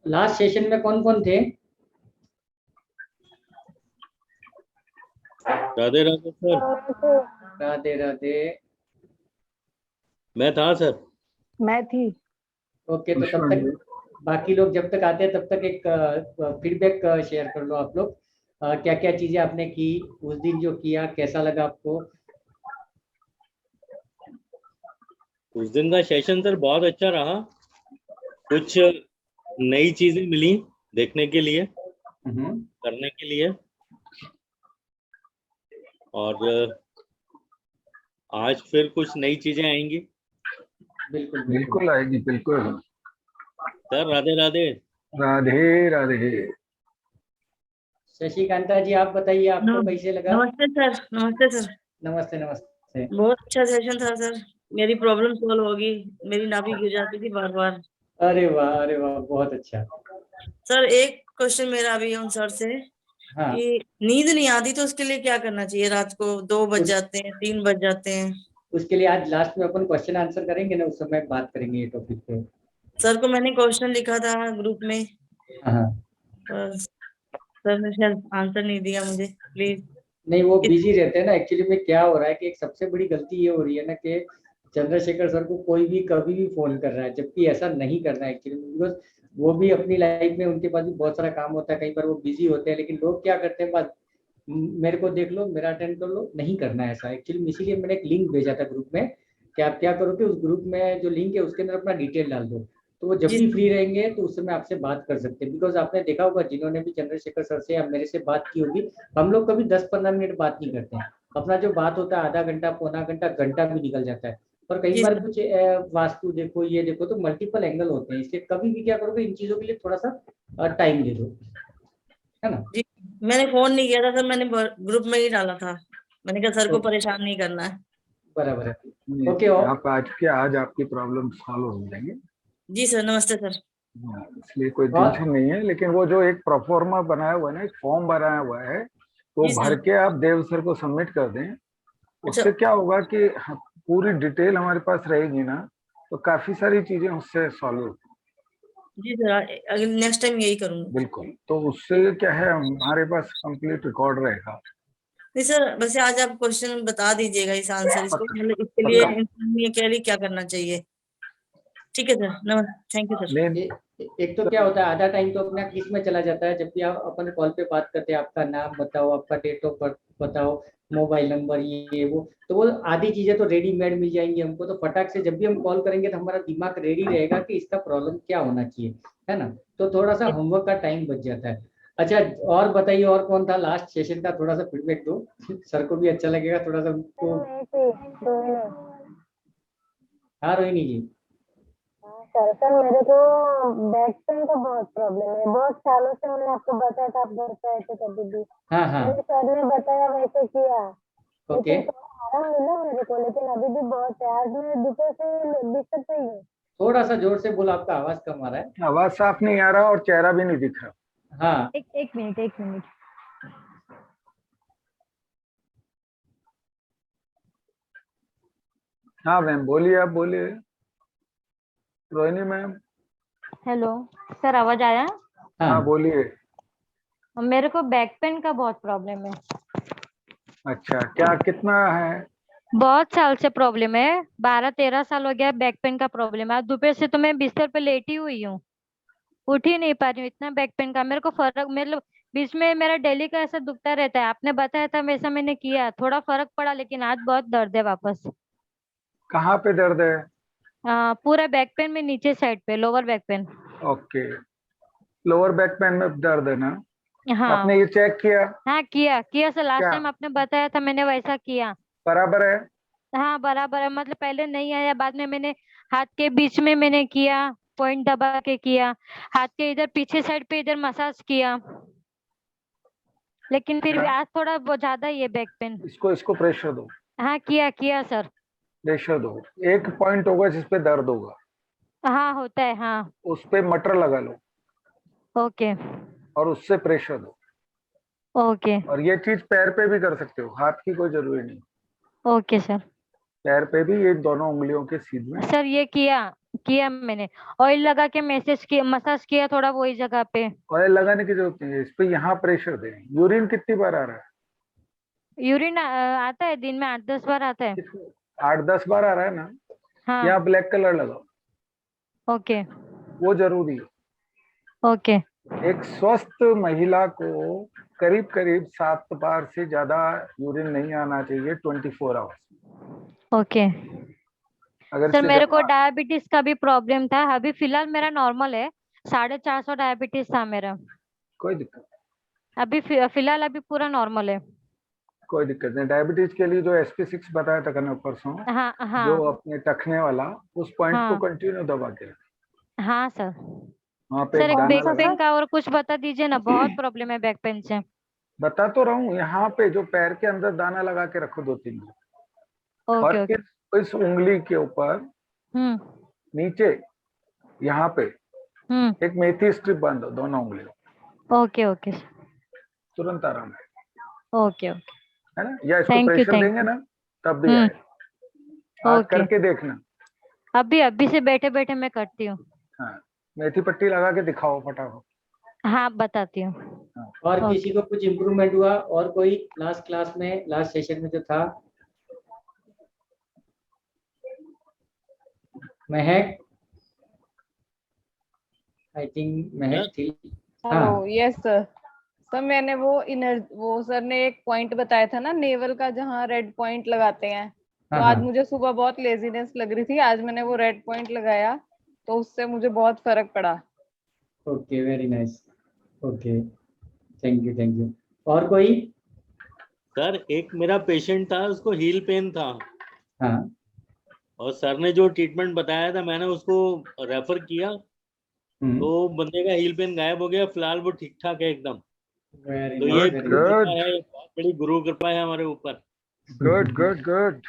Last session में कौन कौन थे? राधे राधे सर। राधे राधे। मैं था सर। मैं थी। ओके, तो तब तक बाकी लोग जब तक आते हैं तब तक एक फीडबैक शेयर कर लो आप लोग। क्या क्या चीजें आपने की उस दिन, जो किया कैसा लगा आपको? उस दिन का सेशन सर बहुत अच्छा रहा। कुछ नई चीजें मिली देखने के लिए, करने के लिए। और आज फिर कुछ नई चीजें आएंगी। बिल्कुल बिल्कुल आएगी, बिल्कुल। सर राधे राधे। राधे राधे। शशिकांता जी, आप बताइए, आपको कैसे लगा? नमस्ते सर। नमस्ते सर। नमस्ते नमस्ते। बहुत अच्छा सेशन था सर। मेरी प्रॉब्लम सॉल्व होगी। मेरी नाभि गिर जाती थी बार बार। अरे वाह, बहुत अच्छा। सर एक क्वेश्चन मेरा अभी उन सर से, हाँ, कि नींद नहीं आती तो उसके लिए क्या करना चाहिए? रात को 2 बज उस, जाते हैं, 3 बज जाते हैं। उसके लिए आज लास्ट में अपन क्वेश्चन आंसर करेंगे ना, उस समय बात करेंगे ये टॉपिक पे। सर को मैंने क्वेश्चन लिखा था ग्रुप में, हाँ, पर सर ने शायद आंसर नहीं दिया मुझे। प्लीज। नहीं, वो बिजी रहते हैं ना। एक्चुअली में क्या हो रहा है कि एक सबसे बड़ी गलती ये हो रही है ना कि चंद्रशेखर सर को कोई भी कभी भी फोन कर रहा है, जबकि ऐसा नहीं करना है एक्चुअली, बिकॉज वो भी अपनी लाइफ में, उनके पास भी बहुत सारा काम होता है, कई बार वो बिजी होते हैं। लेकिन लोग क्या करते हैं, बस मेरे को देख लो, मेरा अटेंड कर लो, नहीं करना है ऐसा एक्चुअली। इसीलिए मैंने एक लिंक भेजा था ग्रुप में कि आप क्या करो कि उस ग्रुप में जो लिंक है उसके अंदर अपना डिटेल डाल दो, तो वो जब जी भी फ्री रहेंगे तो उस समय आपसे बात कर सकते हैं। बिकॉज आपने देखा होगा, जिन्होंने भी चंद्रशेखर सर से या मेरे से बात की होगी, हम लोग कभी 10-15 मिनट बात नहीं करते हैं। अपना जो बात होता है आधा घंटा, पौना घंटा, घंटा भी निकल जाता है। और कई जी बार सर। कुछ वास्तु देखो, ये देखो, तो मल्टीपल एंगल होते हैं। इसलिए कभी भी क्या करोगे, इन चीजों के लिए थोड़ा सा टाइम दे दो, है ना? जी मैंने फोन नहीं किया था सर, मैंने ग्रुप में ही डाला था। मैंने कहा सर को तो परेशान नहीं करना है। बराबर है। नहीं, ओके। आप आज आपकी प्रॉब्लम सॉल्व हो जाएंगे। जी सर। नमस्ते सर। इसलिए कोई और टेंशन नहीं है। लेकिन वो जो एक प्रोफॉर्मा बनाया हुआ है ना, एक फॉर्म बनाया हुआ है, वो जी भर सर। के आप देव सर को सबमिट कर दें। अच्छा। उससे क्या होगा कि पूरी डिटेल हमारे पास रहेगी ना, तो काफी सारी चीजें उससे सॉल्व होगी। जी सर, अगले नेक्स्ट टाइम यही करूंगा। बिल्कुल। तो उससे क्या है, हमारे पास कंप्लीट रिकॉर्ड रहेगा। नहीं सर, वैसे आज आप क्वेश्चन बता दीजिएगा इस आंसर, इसको पक्का मतलब इसके लिए पक्का। इंसान के लिए क्या करना चाहिए? ठीक है सर। नमस्ते। Thank you sir. नहीं, एक तो क्या होता है, आधा टाइम तो अपना किस में चला जाता है, जब भी आप अपन कॉल पे बात करते हैं, आपका नाम बताओ, आपका डेट ऑफ बर्थ बताओ, मोबाइल नंबर, ये वो, तो वो आधी चीजें तो रेडीमेड मिल जाएंगी हमको। तो फटाक से जब भी हम कॉल करेंगे तो हमारा दिमाग रेडी रहेगा कि इसका प्रॉब्लम क्या होना चाहिए, है ना? तो थोड़ा सा होमवर्क का टाइम बच जाता है। अच्छा, और बताइए, और कौन था लास्ट सेशन का? थोड़ा सा फीडबैक दो सर को भी अच्छा लगेगा थोड़ा सा उनको। हाँ, रोहिणी जी। सर मेरे को बैक पेन का बहुत प्रॉब्लम है। बहुत सालों से मैंने आपको बताया था, आप घर पे आए थे तभी भी हाँ हाँ। मैंने सर ने बताया वैसे किया, ओके, लेकिन थोड़ा आराम मिला मेरे को। लेकिन अभी भी बहुत है। आज मैं दोपहर से बिस्तर पे ही हूँ। थोड़ा सा जोर से बोलो, आपका आवाज कम आ रहा है। आवाज साफ नहीं आ रहा और चेहरा भी नहीं दिख रहा। हाँ, एक मिनट। हाँ मैम, बोलिए, आप बोलिए, रोहिणी मैम। हेलो सर, आवाज आया? हाँ हाँ। बोलिए। मेरे को बैक पेन का बहुत प्रॉब्लम है। अच्छा, क्या कितना है? बहुत साल से प्रॉब्लम है, 12-13 साल हो गया बैक पेन का प्रॉब्लम है। आज दोपहर से तो मैं बिस्तर पे लेटी हुई हूँ, उठ ही नहीं पा रही हूँ। इतना बैक पेन का मेरे को फर्क, मतलब बीच में मेरा डेली का ऐसा दुखता रहता है। आपने बताया था वैसा मैंने किया, थोड़ा फर्क पड़ा, लेकिन आज बहुत दर्द है वापस। कहाँ पे दर्द है? पूरा बैक पेन में, नीचे साइड पे, lower back pain. Okay, lower back pain में दर्द है ना? हाँ। आपने ये चेक किया? हाँ, किया किया सर, लास्ट क्या टाइम आपने बताया था, मैंने वैसा किया। बराबर है? हाँ बराबर है, मतलब पहले नहीं आया, बाद में मैंने हाथ के बीच में मैंने किया, पॉइंट दबा के किया, हाथ के इधर पीछे साइड पे इधर मसाज किया, लेकिन फिर भी आज थोड़ा बहुत ज्यादा ही है बैक पेन। इसको इसको प्रेशर दो। हाँ, किया किया सर। प्रेशर दो। एक पॉइंट होगा जिस पे दर्द होगा, हाँ होता है, हाँ। उस पे मटर लगा लो ओके। और उससे प्रेशर दो। ओके। और ये चीज पैर पे भी कर सकते हो, हाथ की कोई जरूरी नहीं। Okay sir. पैर पे भी, ये दोनों उंगलियों के सीध में। सर ये किया, किया मैंने, ऑयल लगा के मैसेज किया, मसाज किया थोड़ा वही जगह पे। ऑयल लगाने की जरूरत नहीं है, इस पे यहाँ प्रेशर दें। यूरिन कितनी बार आ रहा है? यूरिन आता है दिन में 8-10 बार आता है। 8-10 बार आ रहा है ना? हाँ। यहाँ ब्लैक कलर लगाओ, ओके वो जरूरी है। ओके एक स्वस्थ महिला को करीब करीब 7 बार से ज्यादा यूरिन नहीं आना चाहिए 24 आवर्स। ओके। अगर सर इससे मेरे को ज्यादा, डायबिटीज का भी प्रॉब्लम था, अभी फिलहाल मेरा नॉर्मल है, 450 डायबिटीज था मेरा। कोई दिक्कत अभी फिलहाल अभी पूरा नॉर्मल है। कोई दिक्कत नहीं। डायबिटीज के लिए जो SP6 बताया था कल परसों, हाँ जो हाँ अपने टखने वाला, उस पॉइंट को हाँ कंटिन्यू दबा के रखें। हाँ सर। वहां पे सर एक एक दाना बैक लगा। पेन का और कुछ बता दीजिए ना, बहुत प्रॉब्लम है बैक पेन से। बता तो रहा हूँ, यहाँ पे जो पैर के अंदर दाना लगा के रखो 2-3 दिन, ओके और ओके। इस उंगली के ऊपर हम्म नीचे यहाँ पे हम्म। एक मेथी स्ट्रिप बांधो दोनों उंगलियों, ओके ओके तुरंत आराम है ओके ओके। है ना? या इसको प्रेशर थैंक देंगे यू। ना तब भी आए। आज ओके, करके देखना। अभी अभी से बैठे बैठे मैं करती हूँ। हाँ, मेथी पट्टी लगा के दिखाओ फटाफट। हाँ बताती हूँ। हाँ। और ओके। किसी को कुछ इम्प्रूवमेंट हुआ? और कोई लास्ट क्लास में, लास्ट सेशन में जो था? महक, आई थिंक महक थी। हेलो। हाँ यस सर। सर मैंने वो सर ने एक पॉइंट बताया था ना नेवल का, जहाँ रेड पॉइंट लगाते हैं। तो हाँ आज हाँ। मुझे सुबह बहुत लेजीनेस लग रही थी, आज मैंने वो रेड पॉइंट लगाया तो उससे मुझे बहुत फर्क पड़ा। Okay, very nice. Okay, thank you thank you. और कोई? सर एक मेरा पेशेंट था, उसको हील पेन था, हाँ और सर ने जो ट्रीटमेंट बताया था मैंने उसको रेफर किया, तो बंदे का हील पेन गायब हो गया, फिलहाल वो ठीक ठाक है एकदम। वेरी तो नाइस ये वेरी गुरु नाइस। कृपा है, बहुत बड़ी गुरु कृपा है हमारे ऊपर। Good good good.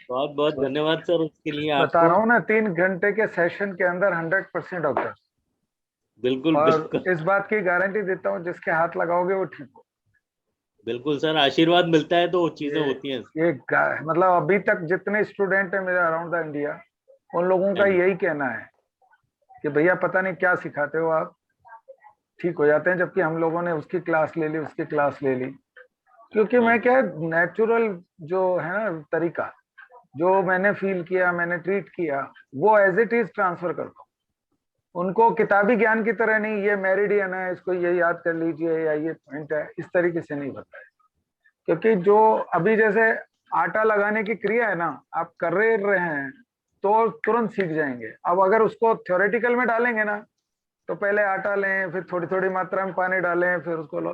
बहुत बहुत धन्यवाद सर उसके लिए बता आपको। रहा हूँ ना, 3 घंटे के सेशन के अंदर 100% डॉक्टर। बिल्कुल और बिल्कुल इस बात की गारंटी देता हूँ, जिसके हाथ लगाओगे वो ठीक हो। बिल्कुल सर, आशीर्वाद मिलता है तो वो चीजें ये होती हैं। मतलब अभी तक जितने स्टूडेंट है मेरे अराउंड द इंडिया, उन लोगों का हाँ जी। यही कहना है कि भैया पता नहीं क्या सिखाते हो आप, ठीक हो जाते हैं। जबकि हम लोगों ने उसकी क्लास ले ली, उसकी क्लास ले ली, क्योंकि हाँ मैं जी। क्या, नेचुरल जो है ना तरीका, जो मैंने फील किया, मैंने ट्रीट किया, वो एज इट इज ट्रांसफर करता हूँ उनको। किताबी ज्ञान की तरह नहीं, ये मेरिडियन है इसको ये याद कर लीजिए, या ये पॉइंट है, इस तरीके से नहीं बताया। क्योंकि जो अभी जैसे आटा लगाने की क्रिया है ना, आप कर रहे हैं तो तुरंत सीख जाएंगे। अब अगर उसको थ्योरेटिकल में डालेंगे ना, तो पहले आटा लें, फिर थोड़ी थोड़ी मात्रा में पानी डालें, फिर उसको लो,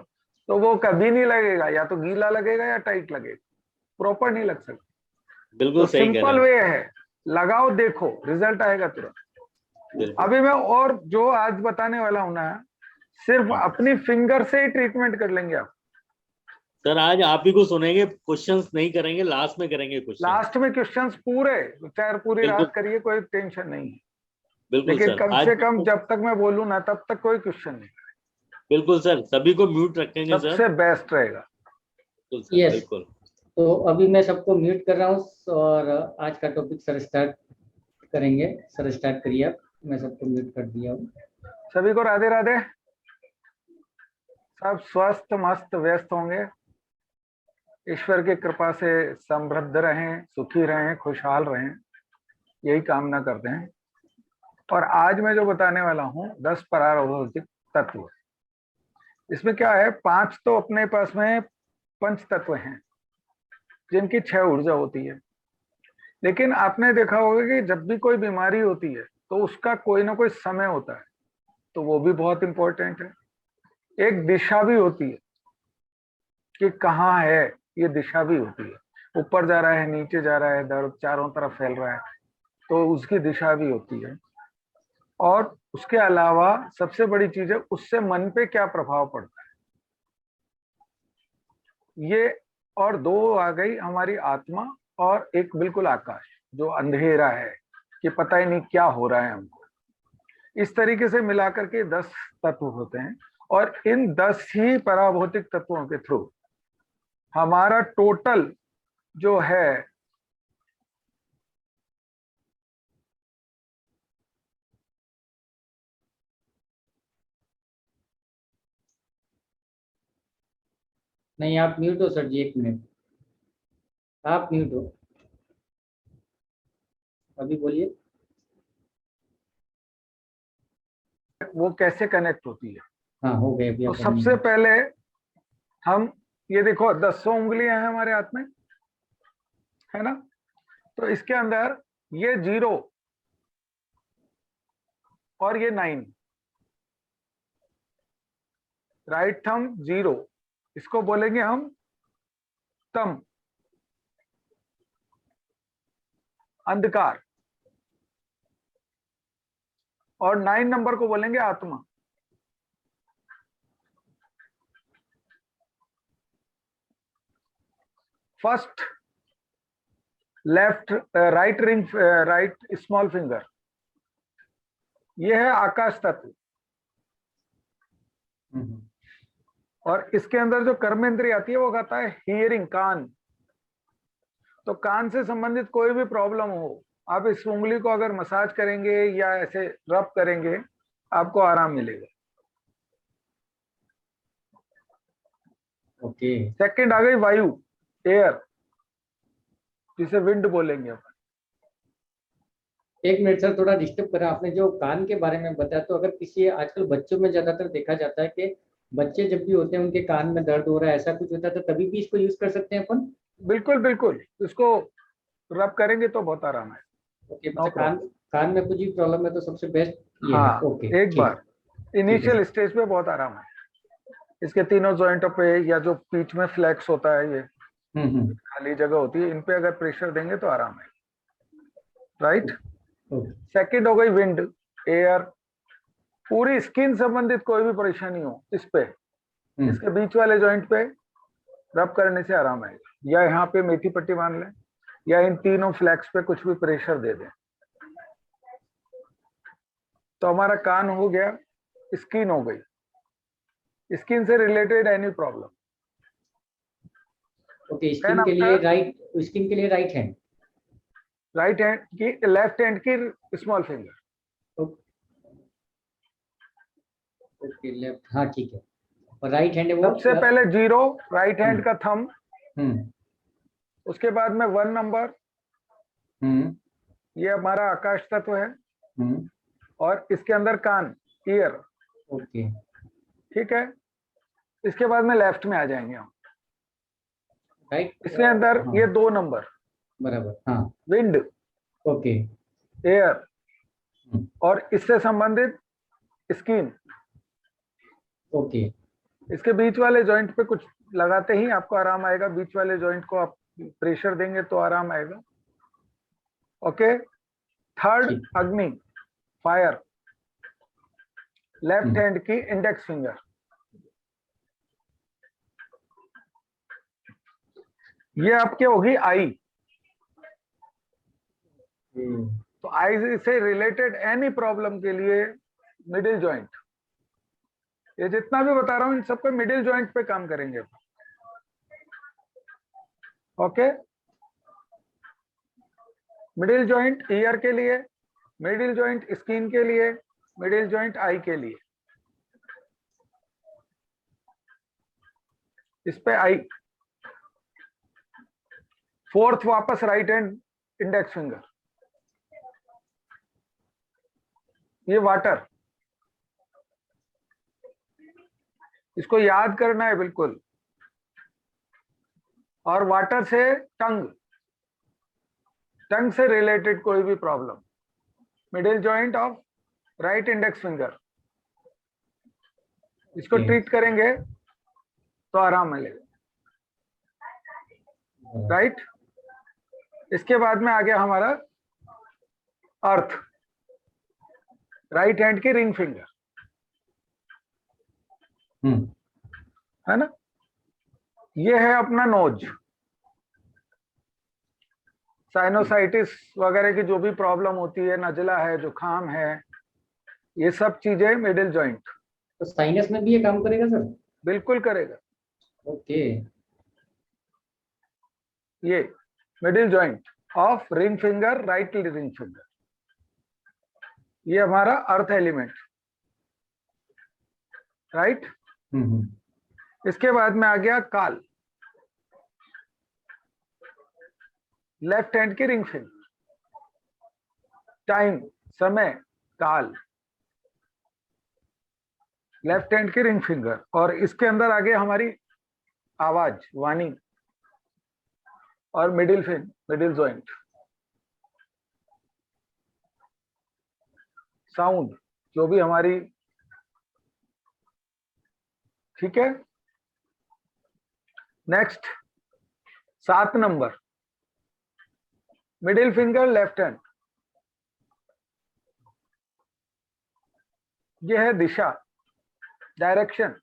तो वो कभी नहीं लगेगा, या तो गीला लगेगा या टाइट लगेगा, प्रॉपर नहीं लग सकता। बिल्कुल तो सही कह रहे सिंपल हैं। वे है, लगाओ देखो रिजल्ट आएगा तुरंत। बिल्कुल अभी मैं और जो आज बताने वाला हूं ना, सिर्फ अपनी फिंगर से ही ट्रीटमेंट कर लेंगे आप। सर आज आप ही को सुनेंगे, क्वेश्चंस नहीं करेंगे, लास्ट में करेंगे क्वेश्चन। लास्ट में क्वेश्चंस पूरे, चाहे पूरी बिल्कुल रात करिए, कोई टेंशन नहीं है। बिल्कुल लेकिन सर, कम आज से कम जब तक मैं बोलूं ना, तब तक कोई क्वेश्चन नहीं। बिल्कुल सर, सभी को म्यूट रखेंगे सर। सबसे बेस्ट रहेगा। बिल्कुल सर, यस, बिल्कुल। तो अभी मैं सबको म्यूट कर रहा हूँ और आज का टॉपिक सर स्टार्ट करेंगे। सर स्टार्ट करिए आप, मैं सबको म्यूट कर दिया हूँ। सभी को राधे राधे। सब स्वस्थ मस्त व्यस्त होंगे, ईश्वर की कृपा से समृद्ध रहें, सुखी रहें, खुशहाल रहें, यही कामना करते हैं। और आज मैं जो बताने वाला हूँ 10 पराभौतिक तत्व। इसमें क्या है, 5 तो अपने पास में पंच तत्व हैं, जिनकी 6 ऊर्जा होती है। लेकिन आपने देखा होगा कि जब भी कोई बीमारी होती है तो उसका कोई ना कोई समय होता है, तो वो भी बहुत इंपॉर्टेंट है। एक दिशा भी होती है कि कहाँ है, ये दिशा भी होती है। ऊपर जा रहा है, नीचे जा रहा है, दर्द चारों तरफ फैल रहा है, तो उसकी दिशा भी होती है। और उसके अलावा सबसे बड़ी चीज है, उससे मन पे क्या प्रभाव पड़ता है, ये। और 2 आ गई हमारी आत्मा, और एक बिल्कुल आकाश, जो अंधेरा है कि पता ही नहीं क्या हो रहा है हमको। इस तरीके से मिलाकर के 10 तत्व होते हैं, और इन 10 ही पराभौतिक तत्वों के थ्रू हमारा टोटल जो है नहीं, आप म्यूट हो सर जी, 1 मिनट, आप म्यूट हो, अभी बोलिए। वो कैसे कनेक्ट होती है? हाँ, हो गए अभी तो आप सबसे पहले हम ये देखो 10 उंगलियां हैं हमारे हाथ में, है ना? तो इसके अंदर ये 0 और ये 9, राइट थंब 0, इसको बोलेंगे हम तम, अंधकार, और 9 नंबर को बोलेंगे आत्मा। First left right ring, right small finger, यह है आकाश तत्व। और इसके अंदर जो कर्मेंद्रिय आती है वो कहता है हियरिंग, कान। तो कान से संबंधित कोई भी प्रॉब्लम हो, आप इस उंगली को अगर मसाज करेंगे या ऐसे रब करेंगे, आपको आराम मिलेगा। ओके। सेकंड आ गई वायु, एयर, जिसे विंड बोलेंगे अपन। 1 मिनट सर, थोड़ा डिस्टर्ब करा आपने, जो कान के बारे में बताया, तो अगर किसी, आजकल बच्चों में ज्यादातर देखा जाता है कि बच्चे जब भी होते हैं उनके कान में दर्द हो रहा है, ऐसा कुछ होता है, तो तभी भी इसको यूज कर सकते हैं अपन? बिल्कुल बिल्कुल, इसको रब करेंगे तो बहुत आराम है। ओके, मतलब कान में कुछ भी प्रॉब्लम है तो सबसे बेस्ट ये है। हाँ, ओके, एक बार इनिशियल स्टेज पे बहुत आराम है। इसके तीनों जॉइंटों पे, या जो बीच में फ्लैक्स होता है, ये खाली जगह होती है, इन पे अगर प्रेशर देंगे तो आराम है, राइट। सेकंड हो गई विंड, एयर, पूरी स्किन संबंधित कोई भी परेशानी हो, इस पे, इसके बीच वाले जॉइंट पे रब करने से आराम आएगा। या यहाँ पे मेथी पट्टी मान लें, या इन तीनों फ्लैक्स पे कुछ भी प्रेशर दे दें, तो हमारा कान हो गया। स्किन हो गई, स्किन से related any problem. Okay, skin के लिए राइट हैंड, राइट हैंड की, लेफ्ट हैंड की स्मॉल फिंगर। ओके, लेफ्ट, हाँ ठीक है। और राइट हैंड है वो सबसे पहले 0, राइट हैंड का थंब, उसके बाद में 1 नंबर, ये हमारा आकाश तत्व है, और इसके अंदर कान, ईयर। ओके, ठीक है। इसके बाद में लेफ्ट में आ जाएंगे हम, राइट, इसके अंदर ये 2 नंबर, बराबर, हाँ, विंड, ओके, एयर, और इससे संबंधित स्किन। ओके, इसके बीच वाले जॉइंट पे कुछ लगाते ही आपको आराम आएगा, बीच वाले जॉइंट को आप प्रेशर देंगे तो आराम आएगा। ओके। थर्ड, अग्नि, फायर, लेफ्ट हैंड की इंडेक्स फिंगर। ये आपके होगी आई। तो आई से रिलेटेड एनी प्रॉब्लम के लिए मिडिल जॉइंट, ये जितना भी बता रहा हूं इन सबको मिडिल जॉइंट पे काम करेंगे। ओके। मिडिल जॉइंट ईयर के लिए, मिडिल जॉइंट स्किन के लिए, मिडिल जॉइंट आई के लिए। इस पे आई। फोर्थ वापस राइट हैंड इंडेक्स फिंगर, ये वाटर, इसको याद करना है बिल्कुल। और वाटर से टंग, टंग से रिलेटेड कोई भी problem, middle joint of right index finger, इसको ट्रीट करेंगे तो आराम मिलेगा, राइट। इसके बाद में आ गया हमारा अर्थ, राइट हैंड की रिंग फिंगर, है ना। ये है अपना नोज। साइनोसाइटिस वगैरह की जो भी प्रॉब्लम होती है, नजला है, जुकाम है, ये सब चीजें मिडिल जॉइंट। तो साइनस में भी ये काम करेगा सर? बिल्कुल करेगा। ओके। ये middle joint of ring finger, right ring finger, ये हमारा अर्थ एलिमेंट, राइट। इसके बाद में आ गया काल, लेफ्ट हैंड की रिंग फिंगर, टाइम समय काल, लेफ्ट हैंड की रिंग फिंगर, और इसके अंदर आगे हमारी आवाज वाणी, और मिडिल जॉइंट, साउंड जो भी हमारी, ठीक है। Next 7 number, middle finger left hand, यह है दिशा, डायरेक्शन,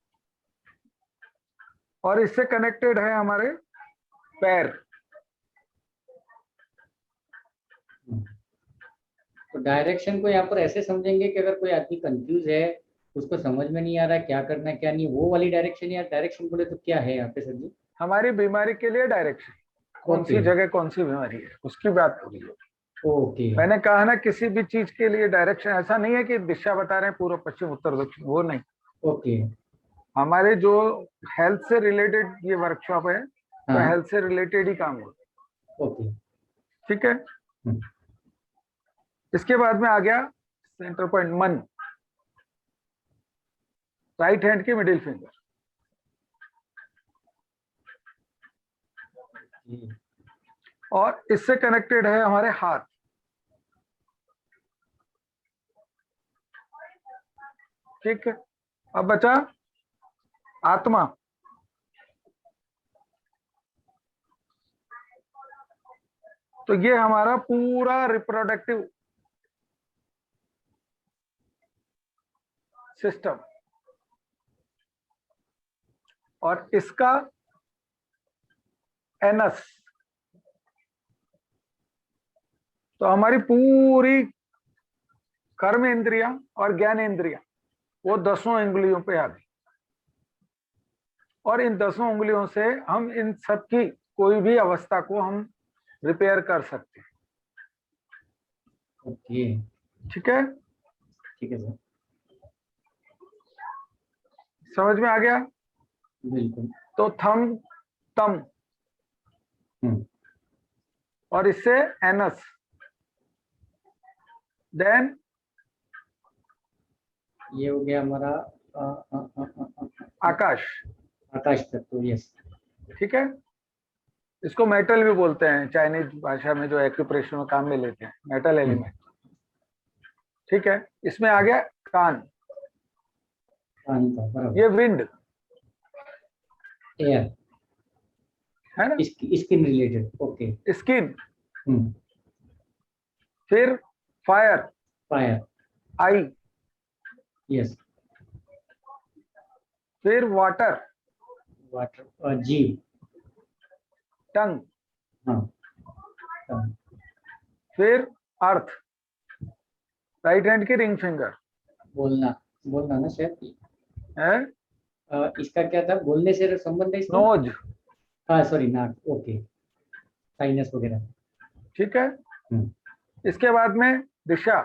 और इससे कनेक्टेड है हमारे पैर। तो डायरेक्शन को यहाँ पर ऐसे समझेंगे कि अगर कोई आदमी कंफ्यूज है, उसको समझ में नहीं आ रहा है क्या करना है क्या नहीं, वो वाली डायरेक्शन, या डायरेक्शन बोले तो क्या है यहाँ पे सर जी? हमारी बीमारी के लिए डायरेक्शन, कौन सी जगह कौन सी बीमारी है उसकी बात हो रही है। ओके। मैंने कहा ना किसी भी चीज के लिए डायरेक्शन, ऐसा नहीं है कि दिशा बता रहे हैं पूर्व पश्चिम उत्तर दक्षिण, वो नहीं। ओके। हमारे जो हेल्थ से रिलेटेड ये वर्कशॉप है, तो हाँ। हेल्थ से रिलेटेड ही काम होता ओके। है, ठीक है। इसके बाद में आ गया सेंटर पॉइंट मन, राइट हैंड की मिडिल फिंगर, और इससे कनेक्टेड है हमारे हाथ, ठीक है। अब बचा आत्मा, तो ये हमारा पूरा रिप्रोडक्टिव सिस्टम, और इसका एनस, तो हमारी पूरी कर्म इंद्रिया और ज्ञान इंद्रिया वो 10 उंगलियों पे आ गई, और इन 10 उंगलियों से हम इन सब की कोई भी अवस्था को हम रिपेयर कर सकते हैं। ओके। ठीक है, ठीक है सर, समझ में आ गया। बिल्कुल। तो थम तम, और इससे एनस, देन ये हो गया हमारा आकाश, आकाश तत्व। यस। ठीक है। इसको मेटल भी बोलते हैं, चाइनीज भाषा में जो एक्यूप्रेशर में काम में लेते हैं, मेटल एलिमेंट, ठीक है। इसमें आ गया कान, कान का बराबर। ये विंड एयर है ना, स्किन रिलेटेड। ओके। स्किन, फिर फायर, फायर। आई, यस। फिर वाटर, वाटर। जीव। टंग, हाँ। tongue, फिर अर्थ, राइट हैंड की रिंग फिंगर बोलना। बोलना ना सर, है, इसका क्या था, बोलने से संबंध है इसका? नोज, हाँ सॉरी, नाक। ओके। साइनस वगैरह। ठीक है। इसके बाद में दिशा,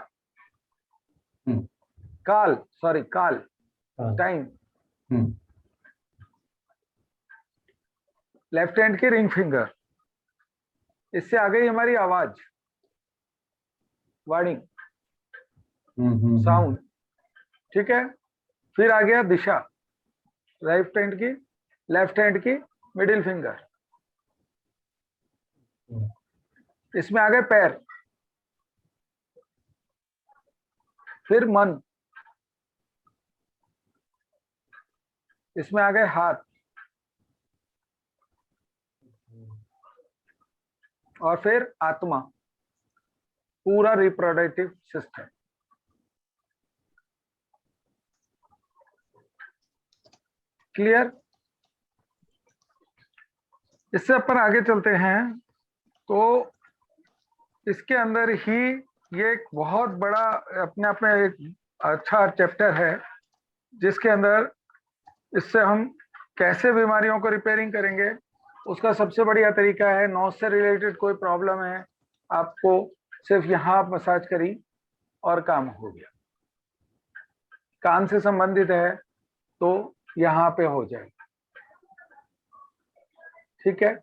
काल, सॉरी काल, टाइम, लेफ्ट हैंड की रिंग फिंगर, इससे आ गई हमारी आवाज, वाणी, साउंड, ठीक है। फिर आ गया दिशा, राइट हैंड की, लेफ्ट हैंड की मिडिल फिंगर, इसमें आ गए पैर, फिर मन, इसमें आ गए हाथ, और फिर आत्मा, पूरा रिप्रोडक्टिव सिस्टम। क्लियर। इससे अपन आगे चलते हैं, तो इसके अंदर ही ये एक बहुत बड़ा अपने आप में एक अच्छा चैप्टर है, जिसके अंदर इससे हम कैसे बीमारियों को रिपेयरिंग करेंगे, उसका सबसे बढ़िया तरीका है, नोज से रिलेटेड कोई प्रॉब्लम है आपको, सिर्फ यहाँ मसाज करी और काम हो गया। कान से संबंधित है तो यहाँ पे हो जाएगा, ठीक है।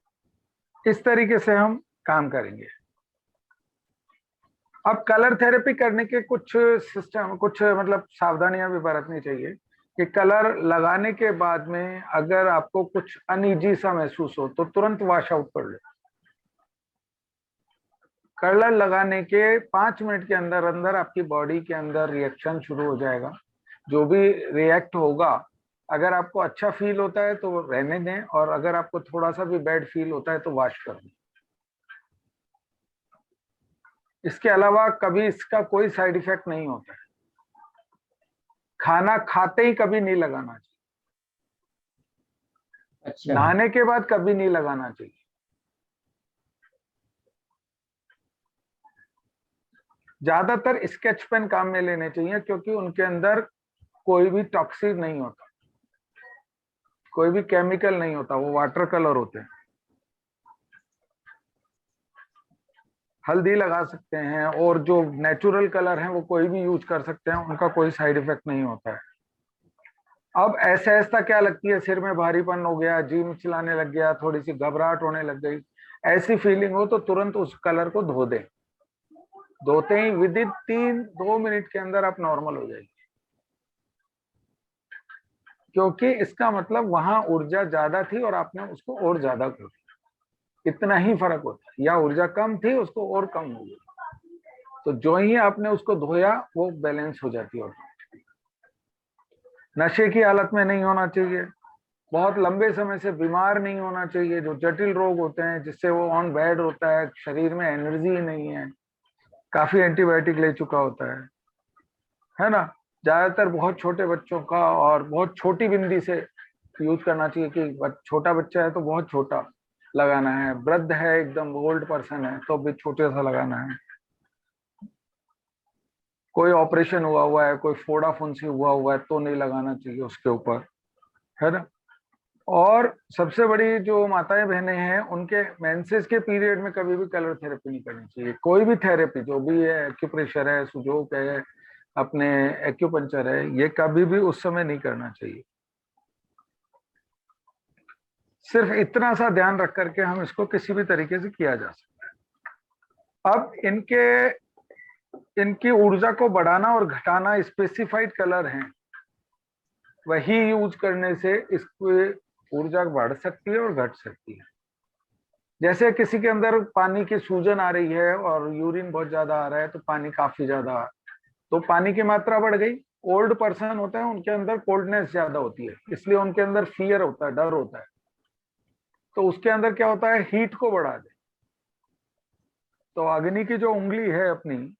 इस तरीके से हम काम करेंगे। अब कलर थेरेपी करने के कुछ सिस्टम, कुछ मतलब सावधानियां भी बरतनी चाहिए कि कलर लगाने के बाद में अगर आपको कुछ अनईजी सा महसूस हो तो तुरंत वॉश आउट कर लो। कलर लगाने के 5 मिनट के अंदर अंदर आपकी बॉडी के अंदर रिएक्शन शुरू हो जाएगा। जो भी रिएक्ट होगा, अगर आपको अच्छा फील होता है तो रहने दें, और अगर आपको थोड़ा सा भी बैड फील होता है तो वॉश कर दें। इसके अलावा कभी इसका कोई साइड इफेक्ट नहीं होता है। खाना खाते ही कभी नहीं लगाना चाहिए। अच्छा। नहाने के बाद कभी नहीं लगाना चाहिए। ज्यादातर स्केच पेन काम में लेने चाहिए, क्योंकि उनके अंदर कोई भी टॉक्सिक नहीं होता, कोई भी केमिकल नहीं होता, वो वाटर कलर होते हैं। हल्दी लगा सकते हैं, और जो नेचुरल कलर हैं वो कोई भी यूज कर सकते हैं, उनका कोई साइड इफेक्ट नहीं होता है। अब ऐसा क्या लगती है, सिर में भारीपन हो गया, जी मिचलाने लग गया, थोड़ी सी घबराहट होने लग गई, ऐसी फीलिंग हो तो तुरंत उस कलर को धो दें। धोते ही विद इन 2 मिनट के अंदर आप नॉर्मल हो जाएंगे, क्योंकि इसका मतलब वहां ऊर्जा ज्यादा थी और आपने उसको और ज्यादा कर दिया। इतना ही फर्क होता है, या ऊर्जा कम थी उसको और कम हो गया, तो जो ही आपने उसको धोया वो बैलेंस हो जाती है। नशे की हालत में नहीं होना चाहिए, बहुत लंबे समय से बीमार नहीं होना चाहिए, जो जटिल रोग होते हैं जिससे वो ऑन बेड होता है, शरीर में एनर्जी ही नहीं है, काफी एंटीबायोटिक ले चुका होता है ना। ज्यादातर बहुत छोटे बच्चों का, और बहुत छोटी बिंदी से यूज करना चाहिए कि छोटा बच्चा है तो बहुत छोटा लगाना है, वृद्ध है, एकदम ओल्ड पर्सन है तो भी छोटे सा लगाना है, कोई ऑपरेशन हुआ है, कोई फोड़ा फुंसी हुआ है तो नहीं लगाना चाहिए उसके ऊपर, है ना। और सबसे बड़ी जो माताएं बहनें हैं, उनके मेंसेस के पीरियड में कभी भी कलर थेरेपी नहीं करनी चाहिए। कोई भी थेरेपी जो भी है, एक्यूप्रेशर है, सुजोक है, अपने एक्यूपंचर है, ये कभी भी उस समय नहीं करना चाहिए। सिर्फ इतना सा ध्यान रख करके हम इसको किसी भी तरीके से किया जा सकता है। अब इनकी ऊर्जा को बढ़ाना और घटाना स्पेसिफाइड कलर हैं, वही यूज करने से इसकी ऊर्जा बढ़ सकती है और घट सकती है। जैसे किसी के अंदर पानी की सूजन आ रही है और यूरिन बहुत ज्यादा आ रहा है, तो पानी काफी ज्यादा, तो पानी की मात्रा बढ़ गई। ओल्ड पर्सन होता है, उनके अंदर कोल्डनेस ज्यादा होती है, इसलिए उनके अंदर फियर होता है, डर होता है, तो उसके अंदर क्या होता है, हीट को बढ़ा दे। तो अग्नि की जो उंगली है अपनी,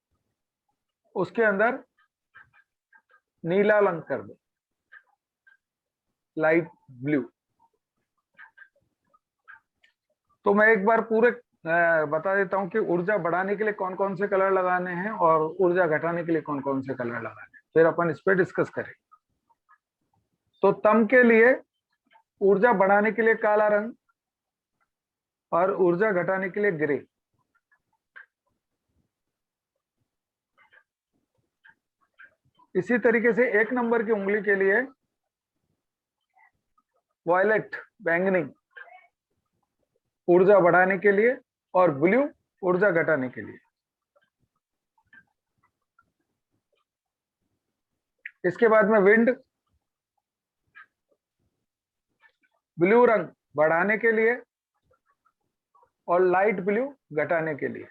उसके अंदर नीला रंग कर दे, लाइट ब्लू। तो मैं एक बार पूरे बता देता हूं कि ऊर्जा बढ़ाने के लिए कौन कौन से कलर लगाने हैं और ऊर्जा घटाने के लिए कौन कौन से कलर लगाने हैं, फिर अपन इस पे डिस्कस करें। तो तम के लिए ऊर्जा बढ़ाने के लिए काला रंग, और ऊर्जा घटाने के लिए ग्रे। इसी तरीके से 1 नंबर की उंगली के लिए वॉयलेट, बैंगनी, ऊर्जा बढ़ाने के लिए, और ब्लू ऊर्जा घटाने के लिए। इसके बाद में विंड, ब्लू रंग बढ़ाने के लिए और लाइट ब्लू घटाने के लिए।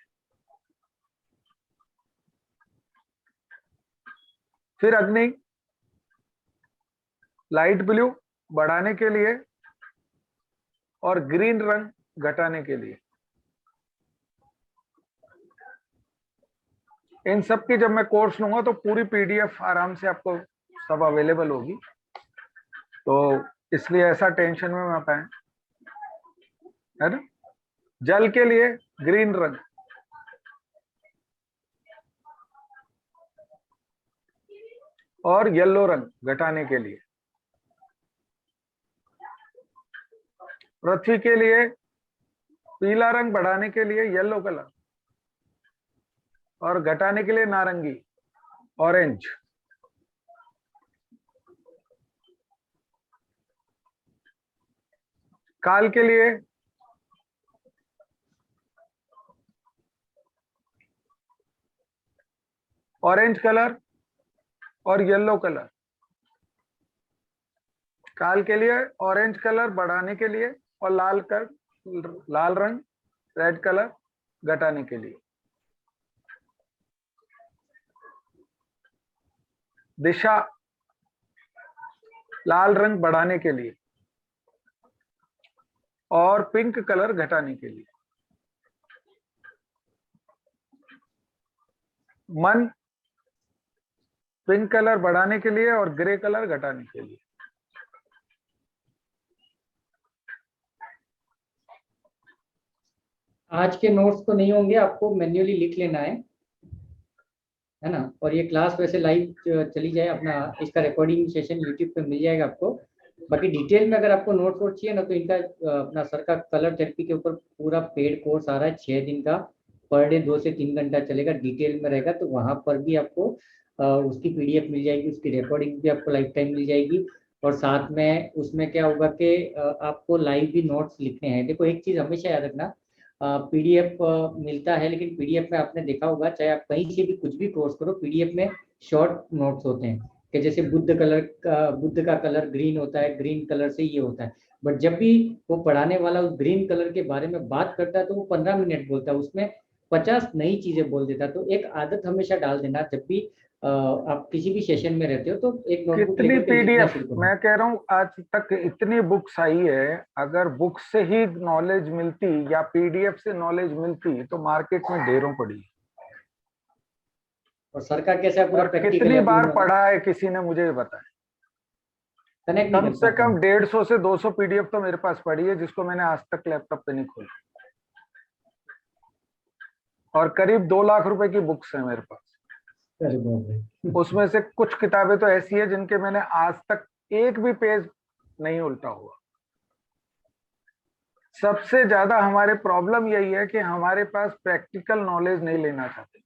फिर अग्नि, लाइट ब्लू बढ़ाने के लिए और ग्रीन रंग घटाने के लिए। इन सब की जब मैं कोर्स लूंगा तो पूरी पीडीएफ आराम से आपको सब अवेलेबल होगी, तो इसलिए ऐसा टेंशन में मत आए, है ना। जल के लिए ग्रीन रंग, और येलो रंग घटाने के लिए। पृथ्वी के लिए पीला रंग बढ़ाने के लिए येलो कलर, और घटाने के लिए नारंगी, ऑरेंज। काल के लिए ऑरेंज कलर और येलो कलर। काल के लिए ऑरेंज कलर बढ़ाने के लिए और लाल रंग रेड कलर घटाने के लिए। दिशा लाल रंग बढ़ाने के लिए और पिंक कलर घटाने के लिए। मन पिंक कलर बढ़ाने के लिए और ग्रे कलर घटाने के लिए। आज के नोट्स तो नहीं होंगे, आपको मैन्युअली लिख लेना है ना। और ये क्लास वैसे लाइव चली जाए, अपना इसका रिकॉर्डिंग सेशन यूट्यूब पे मिल जाएगा आपको। बाकी डिटेल में अगर आपको नोट्स वोट चाहिए ना, तो इनका अपना सर का कलर थेरेपी के ऊपर पूरा पेड कोर्स आ रहा है 6 दिन का, पर डे 2 से 3 घंटा चलेगा, डिटेल में रहेगा। तो वहाँ पर भी आपको उसकी PDF मिल जाएगी, उसकी रिकॉर्डिंग भी आपको लाइफ टाइम मिल जाएगी। और साथ में उसमें क्या होगा कि आपको लाइव भी नोट्स लिखने हैं। देखो एक चीज़ हमेशा याद रखना, PDF मिलता है, लेकिन PDF में आपने देखा होगा, चाहे आप कहीं से भी कुछ भी कोर्स करो, PDF में शॉर्ट नोट्स होते हैं कि जैसे बुद्ध का कलर ग्रीन होता है, ग्रीन कलर से ये होता है। बट जब भी वो पढ़ाने वाला उस ग्रीन कलर के बारे में बात करता है तो वो 15 मिनट बोलता है, उसमें 50 नई चीजें बोल देता है। तो एक आदत हमेशा डाल देना, जब भी आप किसी भी सेशन में रहते हो तो एक नोटबुक कितनी लेकर के लिखना PDF शुरू करो। मैं कह रहा हूँ आज तक इतनी बुक्स आई है, अगर बुक से ही नॉलेज मिलती या PDF से नॉलेज मिलती तो मार्केट में ढेरों पड़ी। और सर का कैसा पूरा और प्रैक्टिकल कितनी है, बार पढ़ा है किसी ने मुझे बताया। कनेक्ट नहीं कम कर से पाते कम हैं। 150 से 200 PDF तो मेरे पास पड़ी है, जिसको मैंने आज तक लैपटॉप पे नहीं खोला। और करीब 2 लाख रुपए की बुक्स है मेरे पास। अरे बाप रे। उसमें से कुछ किताबें तो ऐसी है जिनके मैंने आज तक एक भी पेज नहीं उल्टा हुआ। सबसे ज्यादा हमारे प्रॉब्लम यही है कि हमारे पास प्रैक्टिकल नॉलेज नहीं लेना चाहते।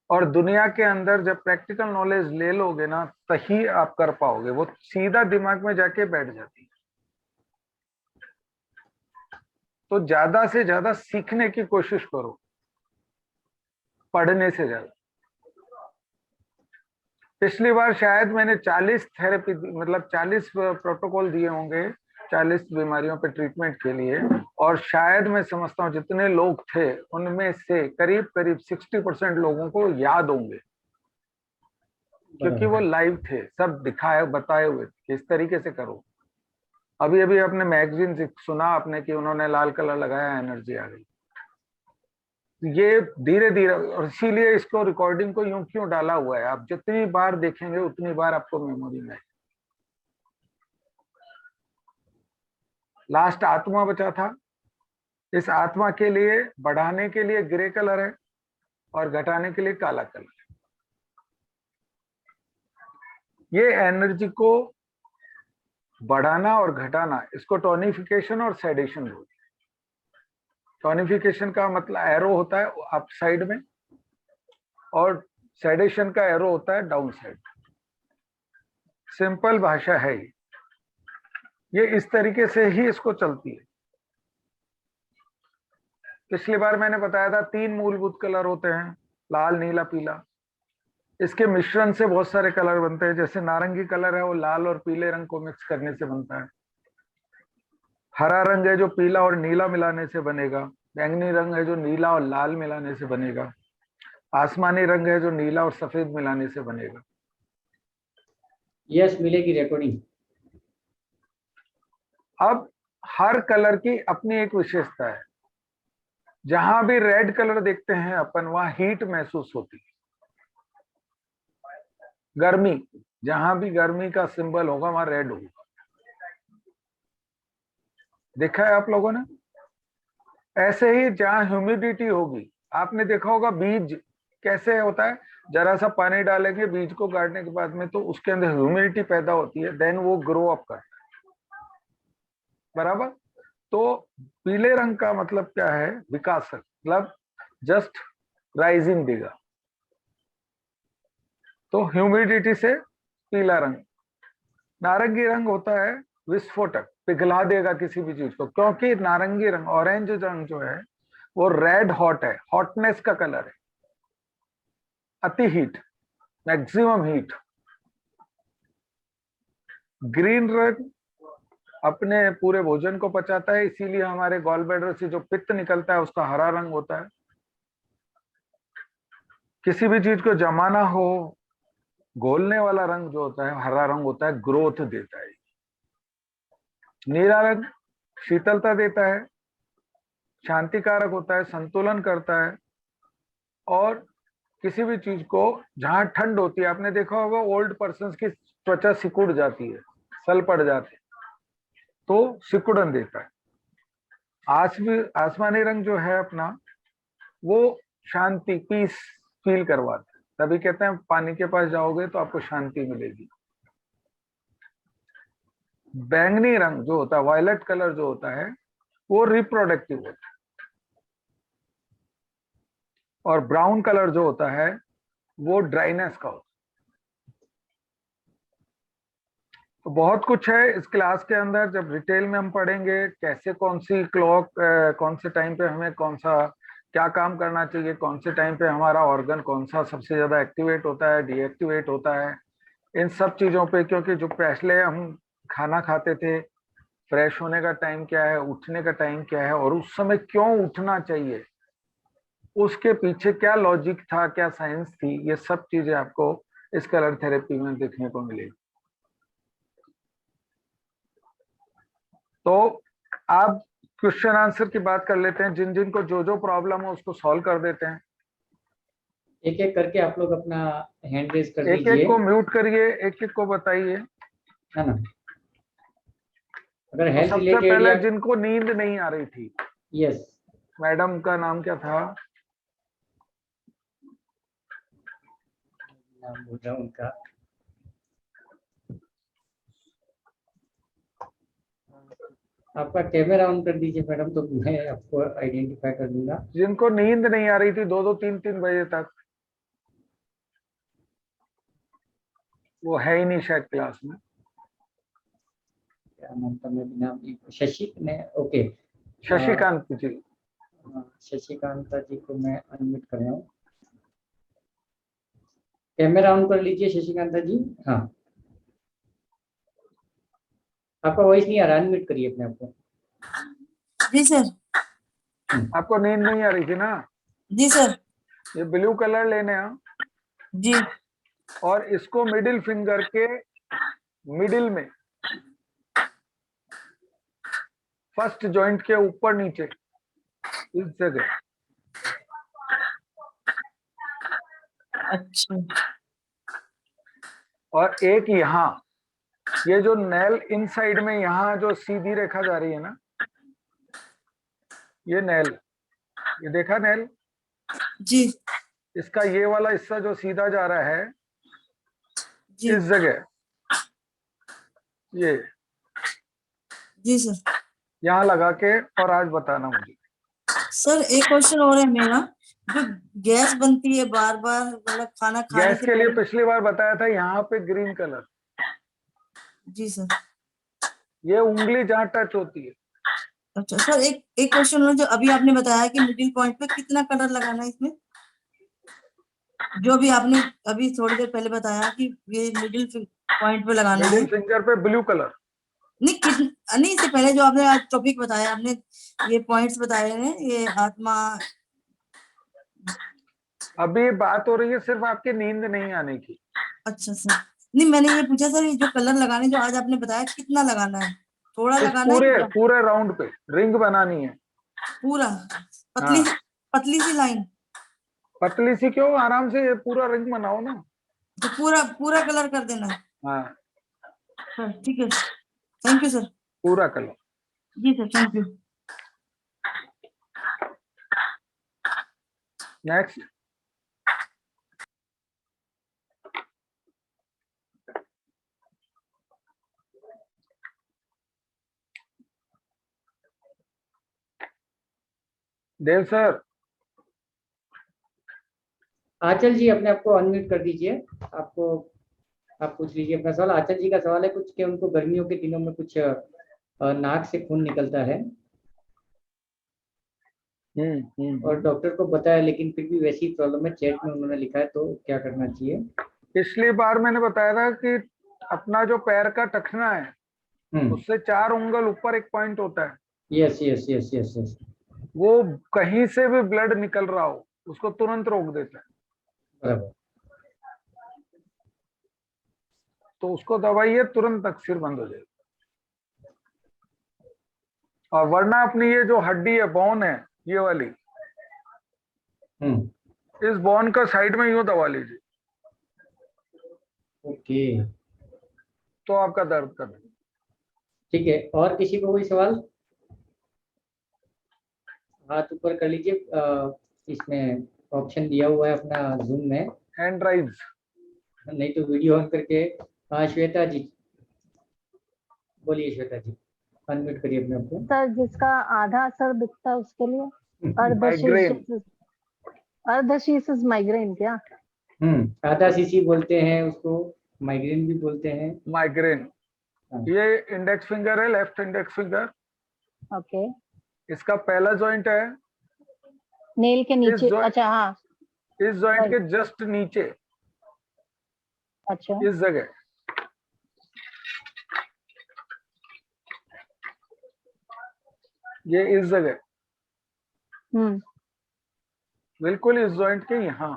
और दुनिया के अंदर जब प्रैक्टिकल नॉलेज ले लोगे ना, तभी आप कर पाओगे, वो सीधा दिमाग में जाके बैठ जाती है। तो ज्यादा से ज्यादा सीखने की कोशिश करो, पढ़ने से ज्यादा। पिछली बार शायद मैंने 40 थेरेपी मतलब 40 प्रोटोकॉल दिए होंगे 40 बीमारियों पे ट्रीटमेंट के लिए। और शायद मैं समझता हूँ जितने लोग थे उनमें से करीब करीब 60% लोगों को याद होंगे, क्योंकि वो लाइव थे, सब दिखाए बताए हुए थे इस तरीके से करो। अभी अभी अपने मैगजीन सुना आपने कि उन्होंने लाल कलर लगाया, एनर्जी आ गई। ये धीरे धीरे, और इसीलिए इसको रिकॉर्डिंग को यूं क्यों डाला हुआ है, आप जितनी बार देखेंगे उतनी बार आपको मेमोरी में। लास्ट आत्मा बचा था, इस आत्मा के लिए बढ़ाने के लिए ग्रे कलर है और घटाने के लिए काला कलर है। ये एनर्जी को बढ़ाना और घटाना, इसको टोनिफिकेशन और सेडेशन बोलते हैं। टोनिफिकेशन का मतलब एरो होता है अप साइड में, और सेडेशन का एरो होता है डाउन साइड। सिंपल भाषा है ये इस तरीके से ही इसको चलती है। पिछली बार मैंने बताया था 3 मूलभूत कलर होते हैं, लाल नीला पीला। इसके मिश्रण से बहुत सारे कलर बनते हैं। जैसे नारंगी कलर है वो लाल और पीले रंग को मिक्स करने से बनता है। हरा रंग है जो पीला और नीला मिलाने से बनेगा। बैंगनी रंग है जो नीला और लाल मिलाने से बनेगा। आसमानी रंग है जो नीला और सफेद मिलाने से बनेगा। यस, मिलेगी रिकॉर्डिंग। अब हर कलर की अपनी एक विशेषता है। जहां भी रेड कलर देखते हैं अपन, वहां हीट महसूस होती है, गर्मी। जहां भी गर्मी का सिंबल होगा वहां रेड होगा। देखा है आप लोगों ने? ऐसे ही जहां ह्यूमिडिटी होगी, आपने देखा होगा बीज कैसे होता है, जरा सा पानी डालेंगे बीज को गाड़ने के बाद में तो उसके अंदर ह्यूमिडिटी पैदा होती है, देन वो ग्रो अप करता है, बराबर। तो पीले रंग का मतलब क्या है? विकास, मतलब जस्ट राइजिंग देगा। तो ह्यूमिडिटी से पीला रंग। नारंगी रंग होता है विस्फोटक, पिघला देगा किसी भी चीज को, क्योंकि नारंगी रंग, ऑरेंज रंग जो है वो रेड हॉट है, हॉटनेस का कलर है। अति हीट, मैक्सिमम हीट। ग्रीन रंग अपने पूरे भोजन को पचाता है, इसीलिए हमारे गॉल ब्लैडर से जो पित्त निकलता है उसका हरा रंग होता है। किसी भी चीज को जमाना हो, घोलने वाला रंग जो होता है हरा रंग होता है, ग्रोथ देता है। नीला रंग शीतलता देता है, शांतिकारक होता है, संतुलन करता है। और किसी भी चीज को जहां ठंड होती है, आपने देखा होगा ओल्ड पर्सन की त्वचा सिकुड़ जाती है, सल पड़ जाती है, तो सिकुड़न देता है। आसमानी रंग जो है अपना, वो शांति, पीस फील करवाता है। तभी कहते हैं पानी के पास जाओगे तो आपको शांति मिलेगी। बैंगनी रंग जो होता है, वायलेट कलर जो होता है, वो रिप्रोडक्टिव होता है। और ब्राउन कलर जो होता है वो ड्राइनेस का होता है। तो बहुत कुछ है इस क्लास के अंदर। जब डिटेल में हम पढ़ेंगे कैसे कौन सी क्लॉक कौन से टाइम पे हमें कौन सा क्या काम करना चाहिए, कौन से टाइम पे हमारा ऑर्गन कौन सा सबसे ज्यादा एक्टिवेट होता है, डीएक्टिवेट होता है, इन सब चीजों पे। क्योंकि जो पहले हम खाना खाते थे, फ्रेश होने का टाइम क्या है, उठने का टाइम क्या है, और उस समय क्यों उठना चाहिए, उसके पीछे क्या लॉजिक था, क्या साइंस थी, ये सब चीजें आपको इस कलर थेरेपी में देखने को मिलेगी। तो आप क्वेश्चन आंसर की बात कर लेते हैं। जिन जिन को जो जो प्रॉब्लम हो उसको सॉल्व कर देते हैं। एक एक करके आप लोग अपना हैंड रेज कर एक दीजिए। एक को म्यूट करिए, एक एक को बताइए, है ना। अगर तो हेल्थ सबसे रिलेटेड पहले या जिनको नींद नहीं आ रही थी, यस, मैडम का नाम क्या था? नाम बोल रहा हूँ उनका, आपका कैमरा ऑन कर दीजिए मैडम, तो मैं आपको आइडेंटिफाई कर दूंगा। जिनको नींद नहीं आ रही थी 2-2 3-3 बजे तक, वो है ही नहीं शायद क्लास में। क्या नाम था, मैं भी नाम शशि ने, ओके, शशिकांत जी। शशिकांत जी को मैं अनम्यूट कर रहा हूँ। कैमरा ऑन कर लीजिए शशिकांत जी। हाँ, आपका वॉइस नहीं आ रहा, अनम्यूट करिए अपने आप को। जी सर। आपको नींद नहीं आ रही थी ना? जी सर। ये ब्लू कलर लेने आ, जी। और इसको मिडिल फिंगर के मिडिल में, फर्स्ट जॉइंट के ऊपर नीचे, इस जगह। अच्छा। और एक यहाँ, ये जो नेल इनसाइड में यहाँ जो सीधी रेखा जा रही है ना, ये नेल, ये देखा नेल? जी। इसका ये वाला हिस्सा जो सीधा जा रहा है, जी। इस जगह, ये जी सर। यहाँ लगा के, और आज बताना मुझे। सर एक क्वेश्चन और है मेरा, जो गैस बनती है बार बार, मतलब खाना खाने गैस से के लिए पहले। पिछली बार बताया था, यहाँ पे ग्रीन कलर, जी सर। ये उंगली जहाँ टच होती है। अच्छा सर, एक क्वेश्चन और, जो अभी आपने बताया कि मिडिल पॉइंट पे कितना कलर लगाना है इसमें, जो भी आपने अभी थोड़ी देर पहले बताया कि ये मिडिल पॉइंट पे लगाना है। मिडिल फिंगर पे ब्लू कलर। नहीं, इससे पहले जो आपने आज टॉपिक बताया, आपने ये पॉइंट्स बताए हैं, ये आत्मा। अभी बात हो रही है सिर्फ आपकी नींद नहीं आने की। अच्छा सर, नहीं मैंने ये पूछा सर, ये जो कलर लगाने जो आज आपने बताया कितना लगाना है, थोड़ा इस लगाना है क्या? पूरे राउंड पे रिंग बनानी है पूरा हाँ। पतली सी लाइन? पतली सी क्यों, आराम से ये पूरा रिंग बनाओ ना। तो पूरा कलर कर देना है? हाँ, सर ठीक है, थैंक यू सर। पूरा कलर। जी sir, thank you. Next. Dev sir. Anchal ji अपने आप को अनम्यूट कर दीजिए। आपको, आप पूछ लीजिए अपना सवाल। आंचल जी का सवाल है कुछ कि उनको गर्मियों के दिनों में कुछ नाक से खून निकलता है। और डॉक्टर को बताया, लेकिन फिर भी वैसी प्रॉब्लम है, चैट में उन्होंने लिखा है, तो क्या करना चाहिए? पिछली बार मैंने बताया था कि अपना जो पैर का टखना है उससे 4 उंगल ऊपर एक पॉइंट होता है। Yes yes yes yes yes. वो कहीं से भी ब्लड निकल रहा हो उसको तुरंत रोक देता है, बराबर। तो उसको दबाइए, तुरंत तकसीर बंद हो जाएगी। और वरना अपनी ये जो हड्डी है, बोन है ये वाली, इस बोन का साइड में यूं दबा लीजिए, ओके, तो आपका दर्द कर देगा। ठीक है। और किसी को कोई सवाल? हाथ ऊपर कर लीजिए। इसमें ऑप्शन दिया हुआ है अपना जूम में, हैंड राइज, नहीं तो वीडियो ऑन करके। हाँ श्वेता जी, बोलिए श्वेता जी, अनम्यूट करिए अपने आप को। सर जिसका आधा सर दिखता है उसके लिए माइग्रेन, अर्धशीर्ष माइग्रेन क्या? आधा सीसी बोलते हैं उसको, माइग्रेन भी बोलते हैं। माइग्रेन, हाँ। ये इंडेक्स फिंगर है, लेफ्ट इंडेक्स फिंगर, ओके, इसका पहला जॉइंट है नेल के नीचे। अच्छा हाँ, इस जॉइंट के जस्ट नीचे, अच्छा इस जगह, ये इस जगह, बिल्कुल इस जॉइंट के यहाँ,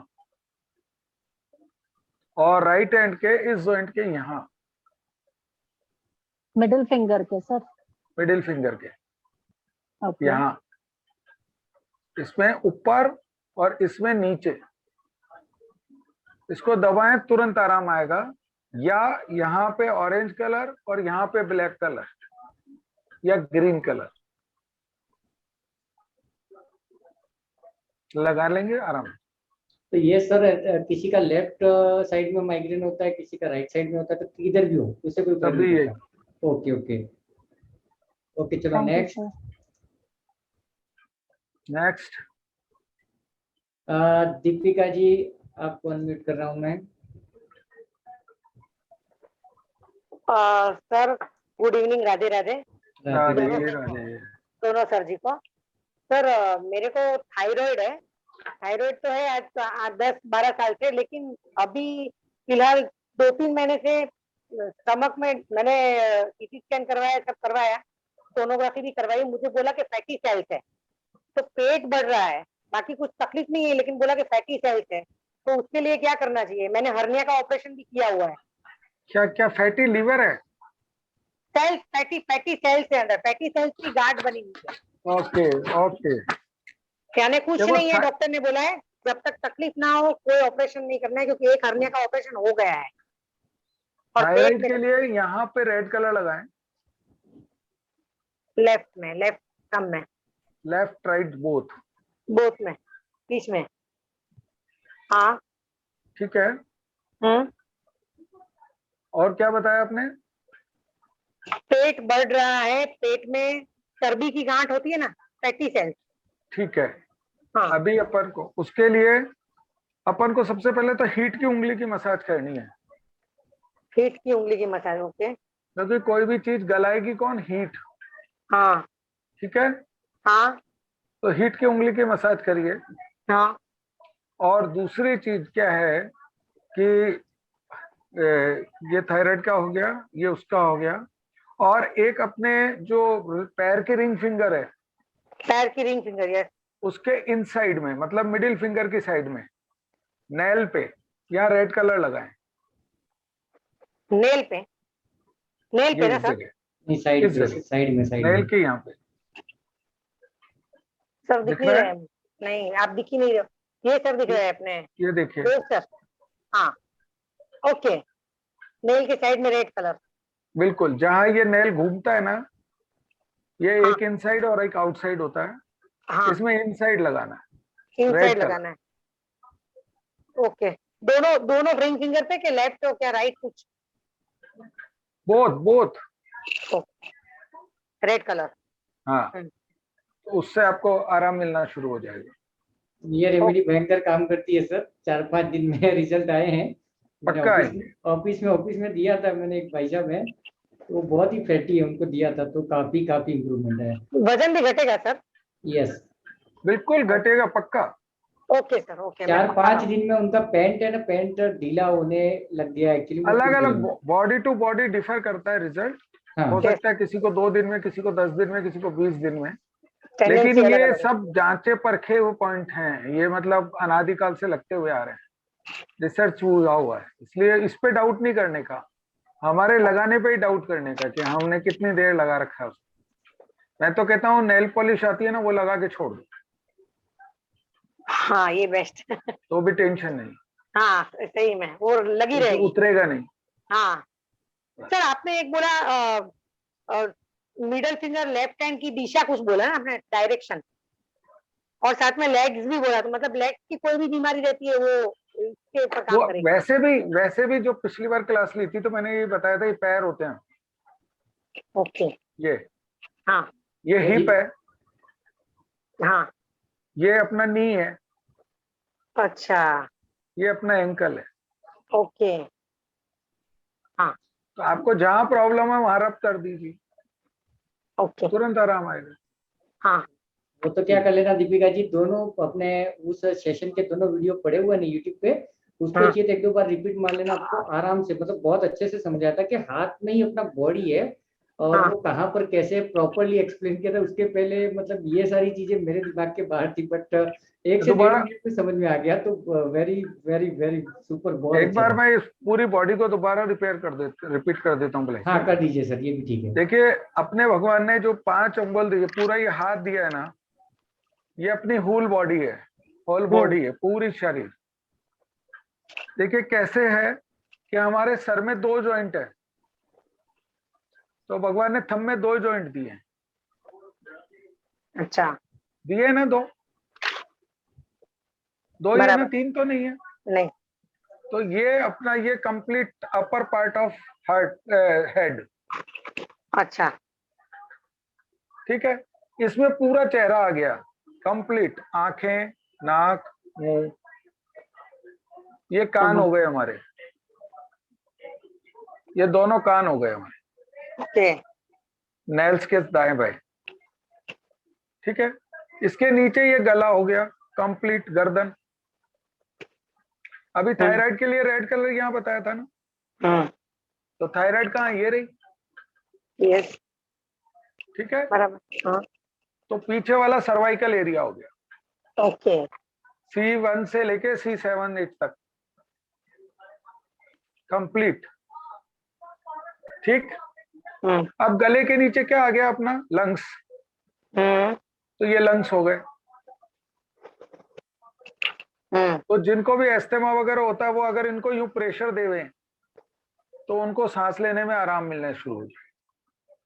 और राइट हैंड के इस जॉइंट के यहाँ, मिडिल फिंगर के सर, मिडिल फिंगर के ओके यहाँ, इसमें ऊपर और इसमें नीचे। इसको दबाएं, तुरंत आराम आएगा। या यहाँ पे ऑरेंज कलर और यहाँ पे ब्लैक कलर या ग्रीन कलर लगा लेंगे आराम। तो ये सर किसी का लेफ्ट साइड में माइग्रेन होता है, किसी का राइट साइड में होता है, तो इधर भी हो उससे कोई प्रॉब्लम तभी नहीं होता। ओके ओके ओके, चलो नेक्स्ट। नेक्स्ट, दीपिका जी, आपको अनम्यूट कर रहा हूँ मैं। Sir good evening, Radhe Radhe Radhe Radhe. Radhe. दोनों सर जी को। सर मेरे को थायराइड है, थायराइड तो है आज 10-12 साल से, लेकिन अभी फिलहाल 2-3 महीने से स्टमक में मैंने सीटी स्कैन करवाया, सब करवाया, सोनोग्राफी भी करवाई, मुझे बोला कि फैटी सेल्स है, तो पेट बढ़ रहा है, बाकी कुछ तकलीफ नहीं है, लेकिन बोला कि फैटी सेल्स है, तो उसके लिए क्या करना चाहिए? मैंने हर्निया का ऑपरेशन भी किया हुआ है। क्या क्या फैटी लीवर है? सेल्स, फैटी सेल्स है, अंदर फैटी सेल्स की गांठ बनी हुई है। ओके ओके, यानी कुछ देखो, नहीं है, डॉक्टर ने बोला है जब तक तकलीफ ना हो कोई ऑपरेशन नहीं करना है, क्योंकि एक हर्निया का ऑपरेशन हो गया है। और थायराइड के लिए यहाँ पे रेड कलर लगाएं, लेफ्ट में, लेफ्ट कम में, लेफ्ट राइट बोथ में, बीच में। हाँ ठीक है। और क्या बताया आपने? पेट बढ़ रहा है, पेट में चर्बी की गांठ होती है ना, फैटी सेल्स। ठीक है। हाँ। अभी अपन को उसके लिए अपन को सबसे पहले तो हीट की उंगली की मसाज करनी है। हीट की उंगली की मसाज, ओके। क्योंकि कोई भी चीज गलाएगी कौन? हीट। हाँ ठीक है। हाँ तो हीट की उंगली की मसाज करिए। हाँ। और दूसरी चीज क्या है कि ये थायराइड का हो गया, ये उसका हो गया, और एक अपने जो पैर की रिंग फिंगर है, पैर की रिंग फिंगर, यस, उसके इन साइड में, मतलब मिडिल फिंगर की साइड में, नेल पे यहाँ रेड कलर लगाएं। नेल पे, नेल पे ना सर? नहीं, साइड में नेल के यहाँ पे सर दिख नहीं रहा है। नहीं, आप दिख ही नहीं रहे, ये सर दिख रहा है अपने, ये देखिए सर। हाँ ओके, नेल के साइड में रेड कलर, बिल्कुल। जहां ये नेल घूमता है ना, ये एक इनसाइड और एक आउटसाइड होता है। हाँ, इसमें इनसाइड लगाना है, इनसाइड लगाना है। ओके, दोनों रिंग फिंगर पे, के लेफ्ट हो क्या राइट? कुछ बोथ रेड कलर। हाँ, तो उससे आपको आराम मिलना शुरू हो जाएगा। ये रेमेडी भयंकर काम करती है सर, 4-5 दिन में रिजल्ट आए हैं। पक्का है। ऑफिस में दिया था मैंने, एक भाई साहब है, तो वो बहुत ही फैटी है, उनको दिया था, तो काफी इम्प्रूवमेंट है। वजन भी घटेगा सर? यस। बिल्कुल घटेगा पक्का। Okay sir, okay. 4-5 दिन में उनका पैंट है ना, पैंट ढीला होने लग गया एक्चुअली। अलग अलग बॉडी टू बॉडी डिफर करता है रिजल्ट। हाँ। हो सकता है किसी को 2 दिन में, किसी को 10 दिन में, किसी को 20 दिन में। Tendency लेकिन अलग ये अलग है। सब जांचे परखे हुए पॉइंट हैं, ये मतलब अनादिकाल से लगते हुए आ रहे हैं, रिसर्च हुआ हुआ है, इसलिए इस पे डाउट नहीं करने का, हमारे लगाने पे ही डाउट करने का कि हमने कितनी देर लगा रखा है उसको। मैं तो कहता हूँ नेल पॉलिश आती है ना, वो लगा के छोड़ दो, हाँ ये बेस्ट। तो भी टेंशन नहीं, हाँ सही में वो लगी क्योंकि रहेगी। उतरेगा नहीं। हाँ सर, आपने एक बोला मिडल फिंगर लेफ्ट हैंड की दिशा कुछ बोला ना आपने, डायरेक्शन, और साथ में लेग्स भी बोला, तो मतलब लेग की कोई भी बीमारी रहती है वो इसके ऊपर काम वो करेगी। वैसे भी जो पिछली बार क्लास ली थी तो मैंने ये बताया था, ये पैर होते हैं, ओके। ये हाँ ये हिप है, हाँ। ये अपना नी है, अच्छा ये अपना एंकल है। ओके। तो आपको जहां प्रॉब्लम है वहां रब कर दीजिए, ओके। तुरंत आराम आएगा। हाँ वो तो क्या कर लेना दीपिका जी, दोनों अपने उस सेशन के दोनों वीडियो पड़े हुए हैं यूट्यूब पे, उसको हाँ। चाहिए तो 1-2 बार रिपीट मार लेना, आपको आराम से मतलब बहुत अच्छे से समझ आता है कि हाथ में ही अपना बॉडी है और हाँ। वो कहाँ पर कैसे प्रॉपरली एक्सप्लेन किया था। उसके पहले मतलब ये सारी चीजें मेरे दिमाग के बाहर थी, बट 1 से 1.5 दोबारा मिनट में समझ में आ गया, तो वेरी वेरी वेरी सुपर, बहुत एक अच्छा बार था। मैं इस पूरी बॉडी को दोबारा रिपीट कर देता हूँ प्लीज। हाँ कर दीजिए सर, ये भी ठीक है। देखिए अपने भगवान ने जो 5 अंगुल दिए, पूरा ये हाथ दिया है ना, ये अपनी होल बॉडी है, होल बॉडी है, पूरी शरीर। देखिए कैसे है कि हमारे सर में 2 जॉइंट है, तो भगवान ने थंब में 2 जॉइंट दिए हैं। अच्छा। दिए ना 2 ही है ना, 3 तो नहीं है। नहीं। तो ये अपना ये complete upper part of heart head. अच्छा। ठीक है, इसमें पूरा चेहरा आ गया कंप्लीट, आंखें, नाक, मुंह, ये कान हो गए हमारे, ये दोनों कान हो गए हमारे। ओके। नेल्स के दाएं बाएं। ठीक है, इसके नीचे ये गला हो गया कंप्लीट, गर्दन। अभी थायराइड के लिए रेड कलर यहाँ बताया था ना, तो थायराइड कहाँ, ये रही। यस। ठीक है, बराबर। हाँ। तो पीछे वाला सर्वाइकल एरिया हो गया, ओके। C1 से लेके C7 8 तक कंप्लीट। ठीक, अब गले के नीचे क्या आ गया अपना, लंग्स। तो ये लंग्स हो गए। तो जिनको भी एस्थमा वगैरह होता है, वो अगर इनको यूं प्रेशर देवें तो उनको सांस लेने में आराम मिलना शुरू हो जाए।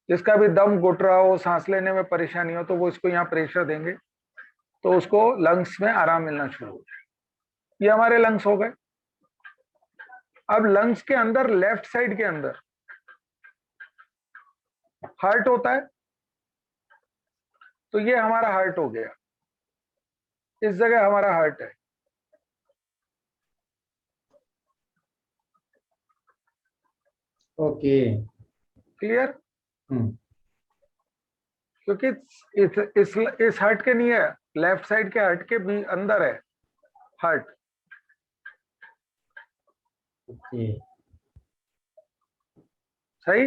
जिसका भी दम घुट रहा हो, सांस लेने में परेशानी हो, तो वो इसको यहाँ प्रेशर देंगे तो उसको लंग्स में आराम मिलना शुरू हो जाए। ये हमारे लंग्स हो गए। अब लंग्स के अंदर, लेफ्ट साइड के अंदर हार्ट होता है, तो ये हमारा हार्ट हो गया, इस जगह हमारा हार्ट है। Okay clear? क्योंकि इस हार्ट के नहीं है, लेफ्ट साइड के हार्ट के भी अंदर है हार्ट। ओके सही,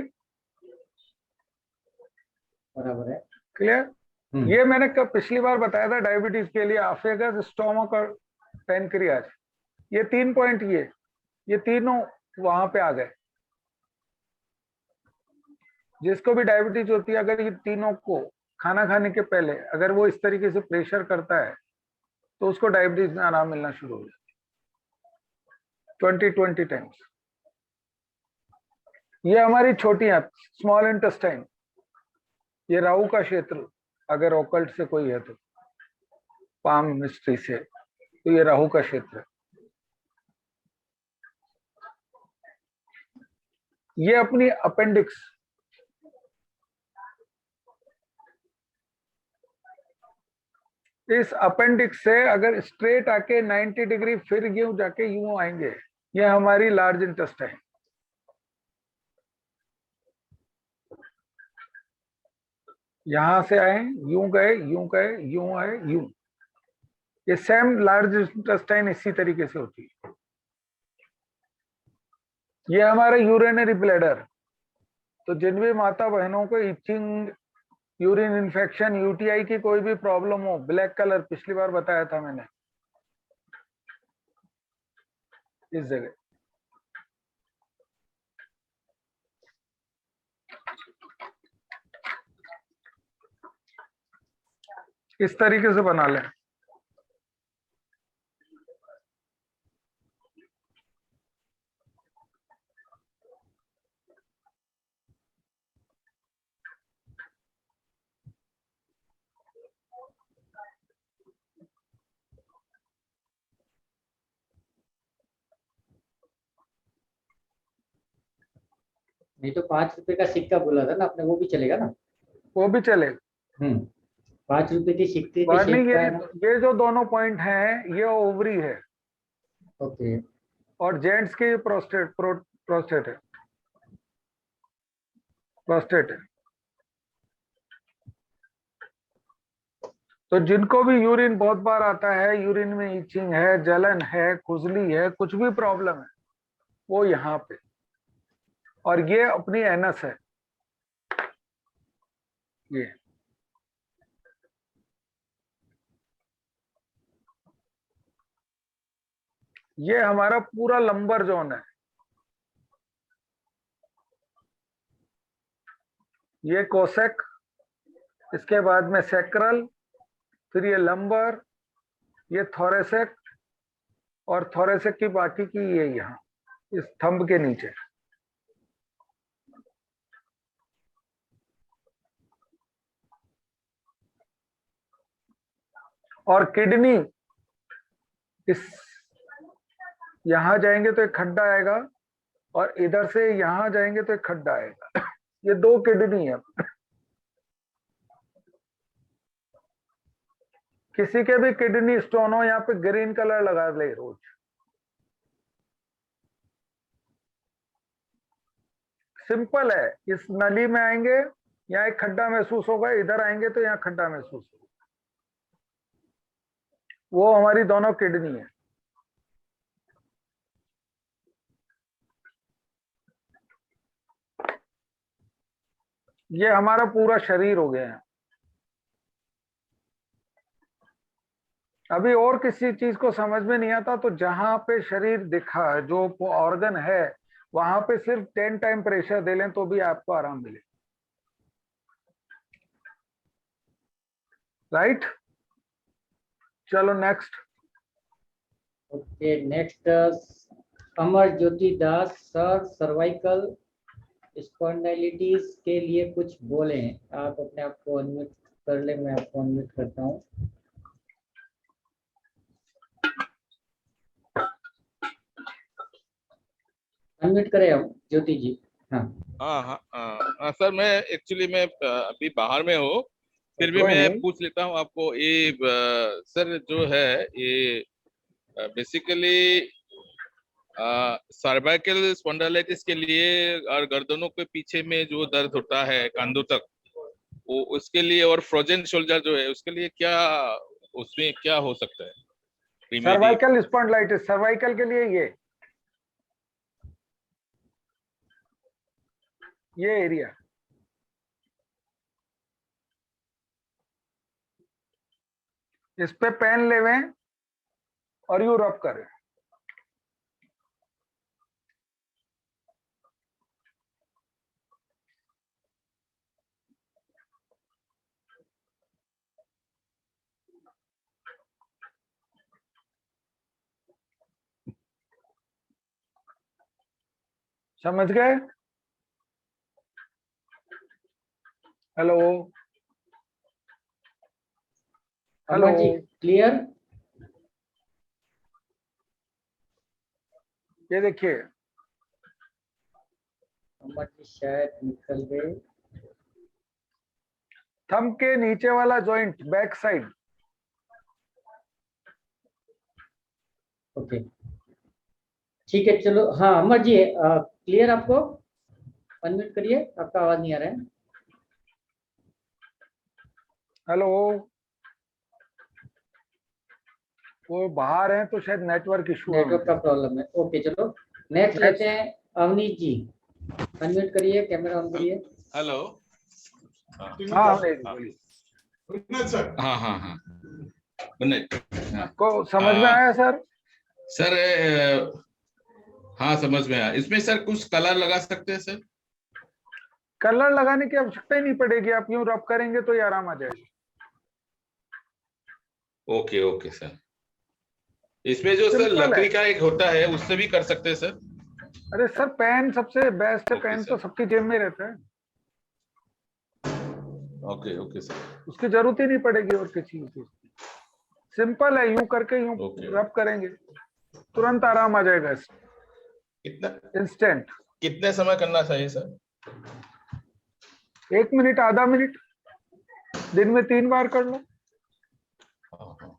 बराबर है। क्लियर? ये मैंने कब पिछली बार बताया था डायबिटीज के लिए, आफेगस, स्टोमक और पेनक्रियाज, ये 3 पॉइंट, ये तीनों वहां पे आ गए। जिसको भी डायबिटीज होती है, अगर ये तीनों को खाना खाने के पहले अगर वो इस तरीके से प्रेशर करता है तो उसको डायबिटीज में आराम मिलना शुरू हो जाता है 20 टाइम्स। ये हमारी छोटी स्मॉल इंटेस्टाइन, ये राहु का क्षेत्र, अगर ऑकल्ट से कोई है तो, पाम मिस्ट्री से, तो ये राहु का क्षेत्र है। ये अपनी अपेंडिक्स, इस अपेंडिक्स से अगर स्ट्रेट आके 90 डिग्री फिर यूं जाके यूं आएंगे, ये हमारी लार्ज इंटेस्टाइन। यहां से आए, यूं गए, यूं गए, यूं आए, यूं, ये सेम लार्ज इंटेस्टाइन इसी तरीके से होती है। ये हमारा यूरिनरी ब्लैडर। तो जिन भी माता बहनों को इचिंग, यूरिन इन्फेक्शन, यूटीआई की कोई भी प्रॉब्लम हो, ब्लैक कलर पिछली बार बताया था मैंने, इस जगह इस तरीके से बना लें। नहीं तो 5 रुपए का सिक्का बोला था ना आपने, वो भी चलेगा ना? वो भी चलेगा। 5 रुपए के सिक्के के वार्निंग, शेप का है ना? ये जो दोनों पॉइंट हैं ये ओवरी है ओके। और जेंट्स के प्रोस्टेट है। प्रोस्टेट है। तो जिनको भी यूरिन बहुत बार आता है, यूरिन में इचिंग है, जलन है, खुजली है, कुछ भी प्रॉब्लम है, वो यहाँ पे, और ये अपनी एनस है। ये हमारा पूरा लंबर जोन है। ये कोसेक, इसके बाद में सेक्रल, फिर ये लंबर, ये थोरेसेक, और थोरेसेक की बाकी की ये यहाँ इस थंब के नीचे। और किडनी, इस यहां जाएंगे तो एक खड्डा आएगा, और इधर से यहां जाएंगे तो एक खड्डा आएगा। ये 2 किडनी है। किसी के भी किडनी स्टोन हो, यहाँ पे ग्रीन कलर लगा ले रोज। सिंपल है। इस नली में आएंगे, यहाँ एक खड्डा महसूस होगा, इधर आएंगे तो यहाँ खड्डा महसूस होगा। वो हमारी दोनों किडनी है। ये हमारा पूरा शरीर हो गया है। अभी और किसी चीज को समझ में नहीं आता तो जहां पे शरीर दिखा, जो ऑर्गन है, वहां पे सिर्फ 10 टाइम प्रेशर दे लें तो भी आपको आराम मिले। राइट? चलो next. Okay, next Amar Jyoti दास सर, सर्वाइकल स्पॉन्डिलाइटिस के लिए कुछ बोले। आप अपने आप को अनम्यूट कर ले, मैं आपको अनम्यूट करता हूँ। अनम्यूट करें हम ज्योति जी। हाँ हाँ सर, मैं एक्चुअली मैं अभी बाहर में हूँ, फिर भी कोई मैं नहीं। पूछ लेता हूँ आपको। ये सर जो है ये बेसिकली सर्वाइकल स्पॉन्डिलाइटिस के लिए और गर्दनों के पीछे में जो दर्द होता है कंधों तक, वो उसके लिए, और फ्रोजन शोल्डर जो है उसके लिए क्या, उसमें क्या हो सकता है रेमेडी? सर्वाइकल स्पॉन्डिलाइटिस, सर्वाइकल के लिए ये एरिया, इस पे पेन लेवें और यू रब करें। समझ गए? Hello hello Amar ji clear? ये देखिए, अमर जी शायद निकल गए। थंब के नीचे वाला जॉइंट, बैक साइड। ओके ठीक है, चलो। हाँ अमर जी क्लियर आपको? अनम्यूट करिए, आपका आवाज नहीं आ रहा है। हेलो वो बाहर हैं तो शायद नेटवर्क इशू नेटवर्क का प्रॉब्लम है। ओके चलो नेक्स्ट लेते हैं अवनीश जी, अनम्यूट करिए, कैमरा ऑन करिए। हेलो। हाँ बोलिए। हाँ हाँ हाँ को समझ में आया सर? सर हाँ समझ में आया। इसमें सर कुछ कलर लगा सकते हैं सर? कलर लगाने की आवश्यकता ही नहीं पड़ेगी, आप यूं रब करेंगे तो ये आराम आ जाएगा। Okay okay sir. इसमें जो सर Simple लकड़ी है। का एक होता है उससे भी कर सकते हैं सर? अरे सर पेन सबसे बेस्ट है, ओके पेन सर। तो सबकी जेब में रहता है, ओके ओके सर। उसकी जरूरत ही नहीं पड़ेगी और किसी चीज की। सिंपल है, यूं करके यूं ओके। रब करेंगे तुरंत आराम आ जाएगा, कितना इंस्टेंट। कितने समय करना चाहिए सर? 1 मिनट, आधा मिनट, दिन में 3 बार कर लो। हाँ, हाँ।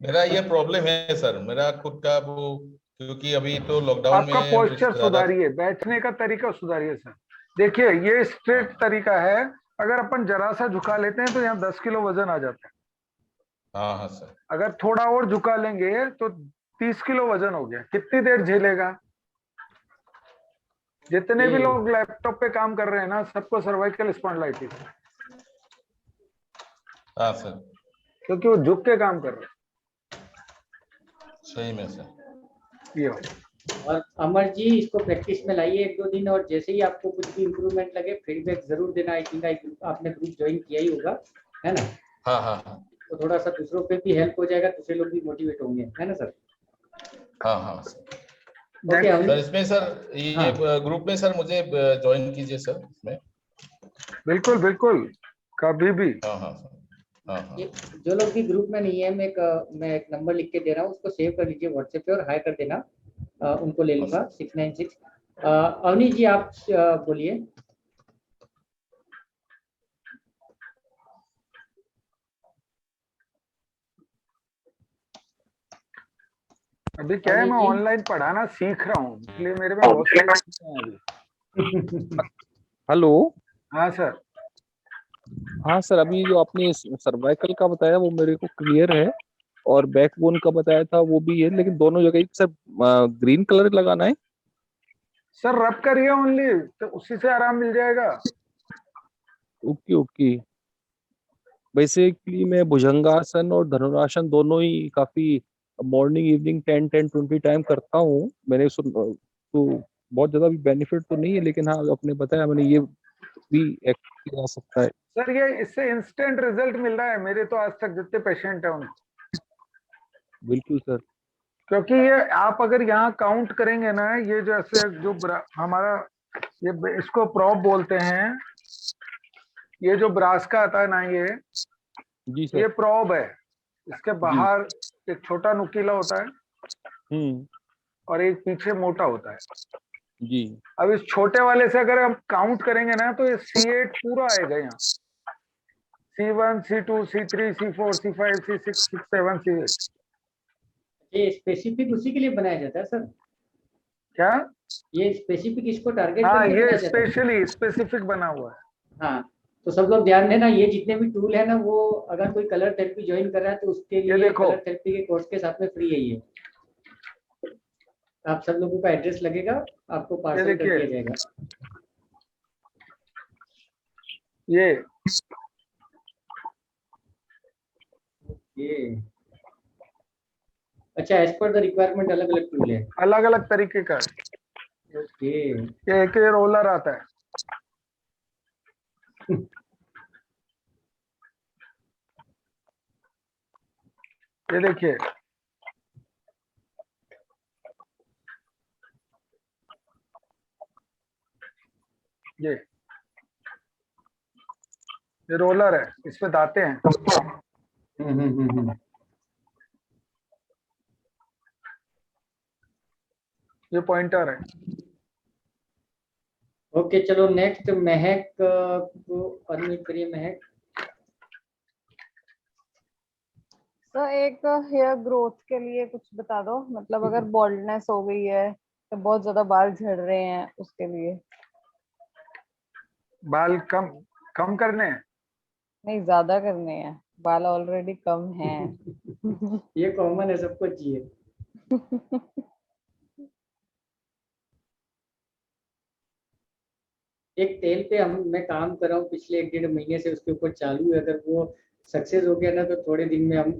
मेरा ये प्रॉब्लम है सर, मेरा खुद का वो, क्योंकि अभी तो लॉकडाउन आपका में पोस्चर ज्यादा। सुधारिए, बैठने का तरीका सुधारिए सर। देखिए ये स्ट्रेट तरीका है, अगर अपन जरा सा झुका लेते हैं तो यहाँ 10 किलो वजन आ जाता है। हाँ हाँ सर। अगर थोड़ा और झुका लेंगे तो 30 किलो वजन हो गया। कितनी देर झेलेगा? जितने भी लोग लैपटॉप पे काम कर रहे हैं ना, सबको सर्वाइकल स्पॉन्डिलाइटिस है, हाँ सर। क्योंकि वो झुक के काम कर रहे हैं। सही में सर। ये और अमर जी इसको प्रैक्टिस में लाइए 1-2 दिन, और जैसे ही आपको कुछ भी इम्प्रूवमेंट लगे फीडबैक जरूर देना। आई थिंक आपने ग्रुप ज्वाइन किया ही होगा, है ना? हाँ हाँ हाँ। तो थोड़ा सा दूसरों पे भी हेल्प हो जाएगा, दूसरे लोग भी मोटिवेट होंगे, है ना सर? हाँ हाँ सर। ओके सर इसमें सर ये ग्रुप में सर मुझे ज्वाइन कीजिए सर इसमें। बिल्कुल बिल्कुल, कभी भी। हाँ हाँ सर। हाँ हाँ। जो लोग भी ग्रुप में नहीं है, मैं एक नंबर लिख के दे रहा हूँ, उसको सेव कर लीजिए व्हाट्सएप पे और हाई कर देना, उनको ले लूंगा 696। अवनीश जी आप बोलिए। अभी क्या है, मैं ऑनलाइन पढ़ाना सीख रहा हूँ, इसलिए मेरे में बहुत सारे अभी। हेलो। हाँ सर। हाँ सर, अभी जो आपने सर्वाइकल का बताया वो मेरे को क्लियर है, और बैकबोन का बताया था वो भी है, लेकिन दोनों जगह सर ग्रीन कलर लगाना है। सर रब करिए ओनली, तो उसी से आराम मिल जाएगा। Okay okay. बेसिकली मैं भुजंगासन और धनुरासन दोनों ही काफी मॉर्निंग इवनिंग 10-10-20 टाइम करता हूँ। मैंने तो बहुत ज्यादा भी बेनिफिट तो नहीं है, लेकिन हाँ आपने बताया, मैंने ये भी एक्ट किया जा सकता है। सर ये इससे इंस्टेंट रिजल्ट मिल रहा है, मेरे तो आज तक जितने पेशेंट है उनको। बिल्कुल सर। क्योंकि ये आप अगर यहाँ काउंट करेंगे ना, ये जैसे जो हमारा ये इसको प्रॉप बोलते हैं, ये जो ब्रास का आता है ना, जी सर। ये प्रॉब है। इसके बाहर एक छोटा नुकीला होता है और एक पीछे मोटा होता है जी। अब इस छोटे वाले से अगर हम काउंट करेंगे ना, तो ये C8 पूरा आएगा यहाँ, C1 C2 C3 C4 C5 C6 C7 C8। ये स्पेसिफिक उसी के लिए बनाया जाता है सर? क्या? ये स्पेसिफिक इसको टारगेट हाँ, करके ये बनाया जाता है? स्पेशली स्पेसिफिक बना हुआ है। हाँ, तो सब लोग ध्यान देना, ये जितने भी टूल है ना, वो अगर कोई कलर थेरेपी ज्वाइन कर रहा है तो उसके लिए कलर थेरेपी के कोर्स के साथ में फ्री है ये। आप सब लोगों का एड्रेस लगेगा, आपको पार्सल कर दिया जाएगा। ये अच्छा, एज पर द रिक्वायरमेंट अलग अलग टूल है, अलग अलग तरीके का। ओके। ये एक रोलर आता है। ये देखिए, ये रोलर है, इस पे दाते हैं। ये पॉइंटर है। ओके चलो नेक्स्ट महक को अनम्यूट करिए। महक तो एक हेयर ग्रोथ के लिए कुछ बता दो, मतलब अगर बॉल्डनेस हो गई है तो बहुत ज्यादा बाल झड़ रहे हैं, उसके लिए। बाल कम करने हैं? नहीं, ज्यादा करने हैं। बाल ऑलरेडी कम हैं। ये कॉमन है, सबको चाहिए। एक तेल पे मैं काम कर रहा हूँ पिछले 1-1.5 महीने से, उसके ऊपर चालू है। अगर वो सक्सेस हो गया ना तो थोड़े दिन में हम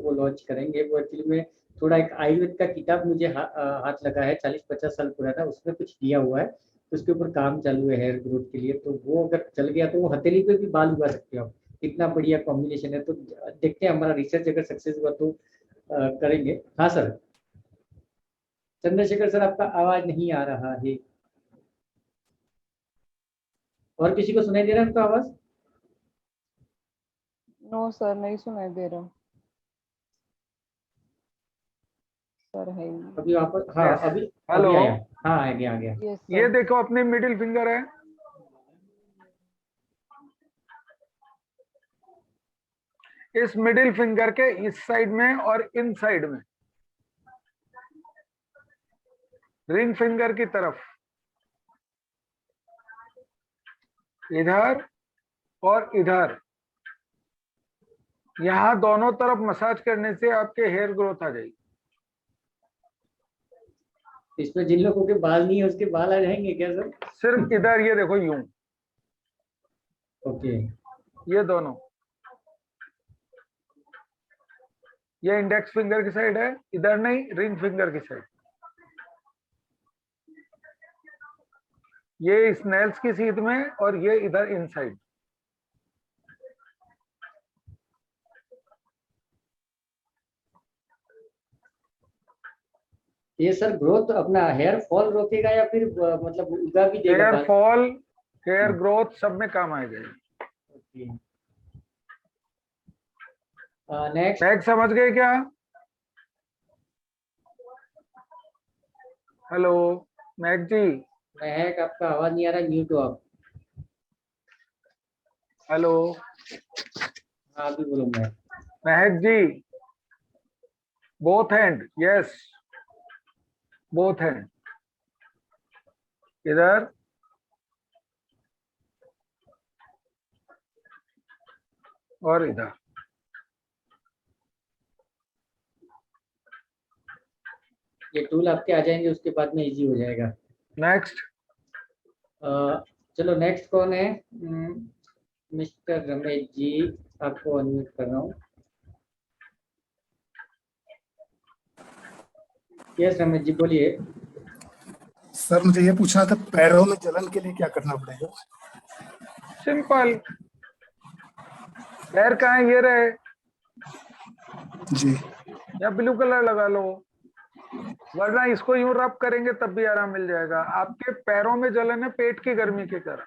वो लॉन्च करेंगे। वो एक्चुअली में थोड़ा एक आयुर्वेद का किताब मुझे हाथ लगा है, 40-50 साल पुराना, उसमें कुछ दिया हुआ है, तो उसके ऊपर काम चालू है हेयर ग्रोथ के लिए। तो वो अगर चल गया तो वो हथेली पे भी बाल उगा सकते हो आप। इतना बढ़िया कॉम्बिनेशन है। तो देखते हैं, हमारा रिसर्च अगर सक्सेस हुआ तो करेंगे। हाँ सर। चंद्रशेखर सर, आपका आवाज नहीं आ रहा है। और किसी को सुनाई दे रहा है आपका आवाज? नो सर, नहीं सुनाई दे रहा सर, है ही अभी वापस, हाँ Yes. अभी हेलो। अभी आया। हाँ आ गया आ गया। यस ये देखो अपनी मिडिल फिंगर है, इस मिडिल फिंगर के इस साइड में और इन साइड में, रिंग फिंगर की तरफ, इधर और इधर, यहां दोनों तरफ मसाज करने से आपके हेयर ग्रोथ आ जाएगी। इसमें जिन लोगों के बाल नहीं है उसके बाल आ जाएंगे क्या सर? सिर्फ इधर, ये देखो यूं, ओके। ये दोनों, ये इंडेक्स फिंगर की साइड है, इधर नहीं, रिंग फिंगर की साइड। ये स्नेल्स की सीध में और ये इधर इनसाइड। ये सर ग्रोथ अपना हेयर फॉल रोकेगा या फिर मतलब उगा भी देगा हेयर बाल? फॉल, हेयर ग्रोथ सब में काम आएगा। नेक्स्ट। बैग समझ गए क्या? हेलो मैक जी। महक, आपका आवाज नहीं आ रहा, म्यूट हो आप। हेलो हाँ अभी बोलो Mahak. Mahak ji, both hand, yes, both hand, इधर और इधर। ये टूल आपके आ जाएंगे, उसके बाद में इजी हो जाएगा। नेक्स्ट। चलो नेक्स्ट कौन है? मिस्टर रमेश जी, आपको अनम्यूट कर रहा हूँ। यस रमेश जी बोलिए। सर मुझे ये पूछना था, पैरों में जलन के लिए क्या करना पड़ेगा? सिंपल, पैर कहाँ है? ये रहे जी। या ब्लू कलर लगा लो, वरना इसको यूं रब करेंगे तब भी आराम मिल जाएगा। आपके पैरों में जलन है पेट की गर्मी के कारण,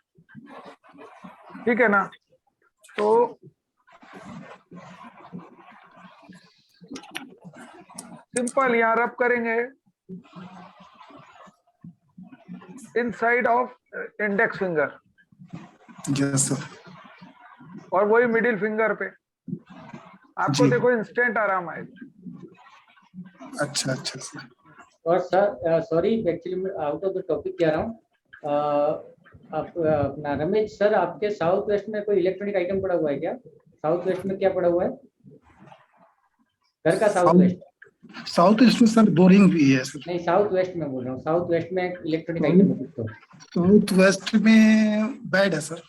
ठीक है ना? तो सिंपल यहाँ रब करेंगे inside of index finger, yes sir. और वही मिडिल फिंगर पे। आपको जी। देखो इंस्टेंट आराम आएगा। अच्छा अच्छा सर। और सर सॉरी, एक्चुअली मैं आउट ऑफ द टॉपिक जा रहा हूँ। आप अपना रमेश सर, आपके साउथ वेस्ट में कोई इलेक्ट्रॉनिक आइटम पड़ा हुआ है क्या? साउथ वेस्ट में क्या पड़ा हुआ है घर का? साउथ वेस्ट, साउथ ईस्ट में सर बोरिंग भी है सर। नहीं साउथ वेस्ट में बोल रहा हूँ। साउथ वेस्ट में इलेक्ट्रॉनिक आइटम है कुछ तो? साउथ वेस्ट में बेड है सर।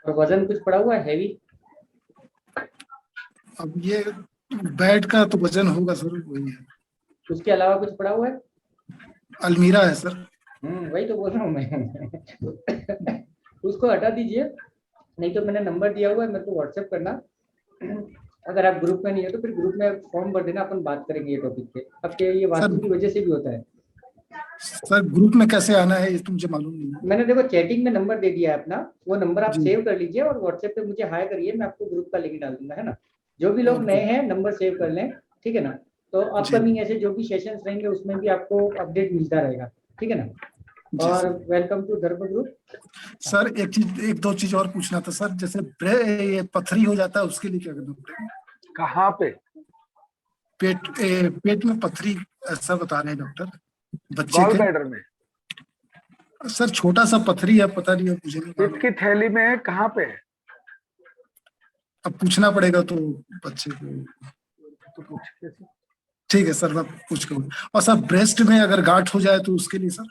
और वजन कुछ पड़ा हुआ है हैवी? अब ये बेड का तो वजन होगा सर, वही है। उसके अलावा कुछ पड़ा हुआ है? अलमीरा है सर। वही तो बोल रहा हूँ मैं। उसको हटा दीजिए, नहीं तो मैंने नंबर दिया हुआ है, मेरे को व्हाट्सएप करना। अगर आप ग्रुप में नहीं है तो फिर ग्रुप में फॉर्म भर देना, अपन बात करेंगे ये टॉपिक पे। अब ये वास्तु की वजह से भी होता है सर। ग्रुप में कैसे आना है ये तो मुझे मालूम नहीं है। मैंने देखो चैटिंग में नंबर दे दिया है अपना, वो नंबर आप सेव कर लीजिए और व्हाट्सएप पे मुझे हाई करिए, मैं आपको ग्रुप का लिंक डाल दूंगा, है ना? जो भी लोग नए हैं नंबर सेव कर लें, ठीक है ना? तो अपकमिंग ऐसे जो भी सेशंस रहेंगे उसमें भी आपको अपडेट मिलता रहेगा, ठीक है ना? और welcome to darpa group. Sir एक दो चीज और पूछना था सर, जैसे ये पथरी हो जाता है उसके लिए क्या करना पड़ेगा? कहाँ पे? पेट में पथरी ऐसा बता रहे हैं डॉक्टर बच्चे गॉल के। ब्लैडर में सर छोटा सा पथरी है, पता नहीं मुझे नहीं पित्त की थैली में। कहाँ पे? अब पूछना पड़ेगा तो बच्चे को। तो पूछ कैसे? ठीक है सर, मैं पूछ के बोलूं। और सर ब्रेस्ट में अगर गांठ हो जाए तो उसके लिए सर?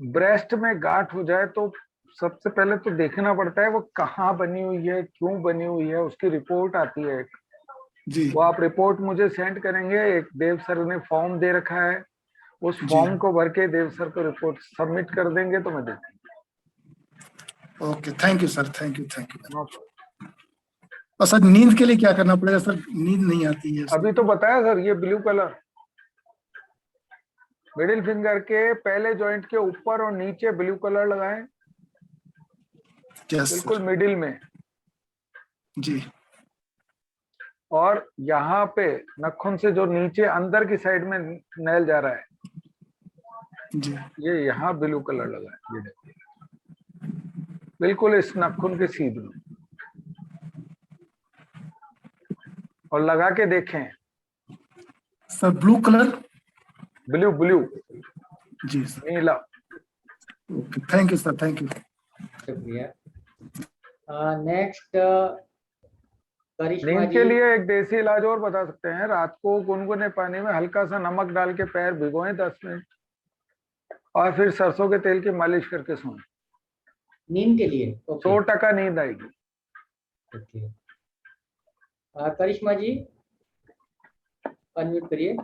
ब्रेस्ट में गांठ हो जाए तो सबसे पहले तो देखना पड़ता है वो कहाँ बनी हुई है, क्यों बनी हुई है, उसकी रिपोर्ट आती है जी वो आप रिपोर्ट मुझे सेंड करेंगे। एक देव सर ने फॉर्म दे रखा है, उस जी। फॉर्म को भर के देव सर को रिपोर्ट सबमिट कर देंगे तो मैं देखूंगा। Okay, thank you sir, thank you, thank you. और सर नींद के लिए क्या करना पड़ेगा सर? नींद नहीं आती है। अभी तो बताया सर, ये ब्लू कलर मिडिल फिंगर के पहले जॉइंट के ऊपर और नीचे ब्लू कलर लगाएं, बिल्कुल मिडिल में जी। और यहाँ पे नाखून से जो नीचे अंदर की साइड में नेल जा रहा है जी, ये यहाँ ब्लू कलर लगा है, ये देखिए बिल्कुल इस नाखून के सीध में, और लगा के देखें sir. Blue colour? Blue blue जी सर। नीला। Okay, thank you sir, thank you. शुक्रिया। नेक्स्ट करिश्मा नींद जी। के लिए एक देसी इलाज और बता सकते हैं, रात को गुनगुने पानी में हल्का सा नमक डाल के पैर भिगोएं 10 मिनट और फिर सरसों के तेल की मालिश करके सोएं। नींद के लिए 100% नींद आएगी। ओके। करिश्मा जी अनम्यूट करिए।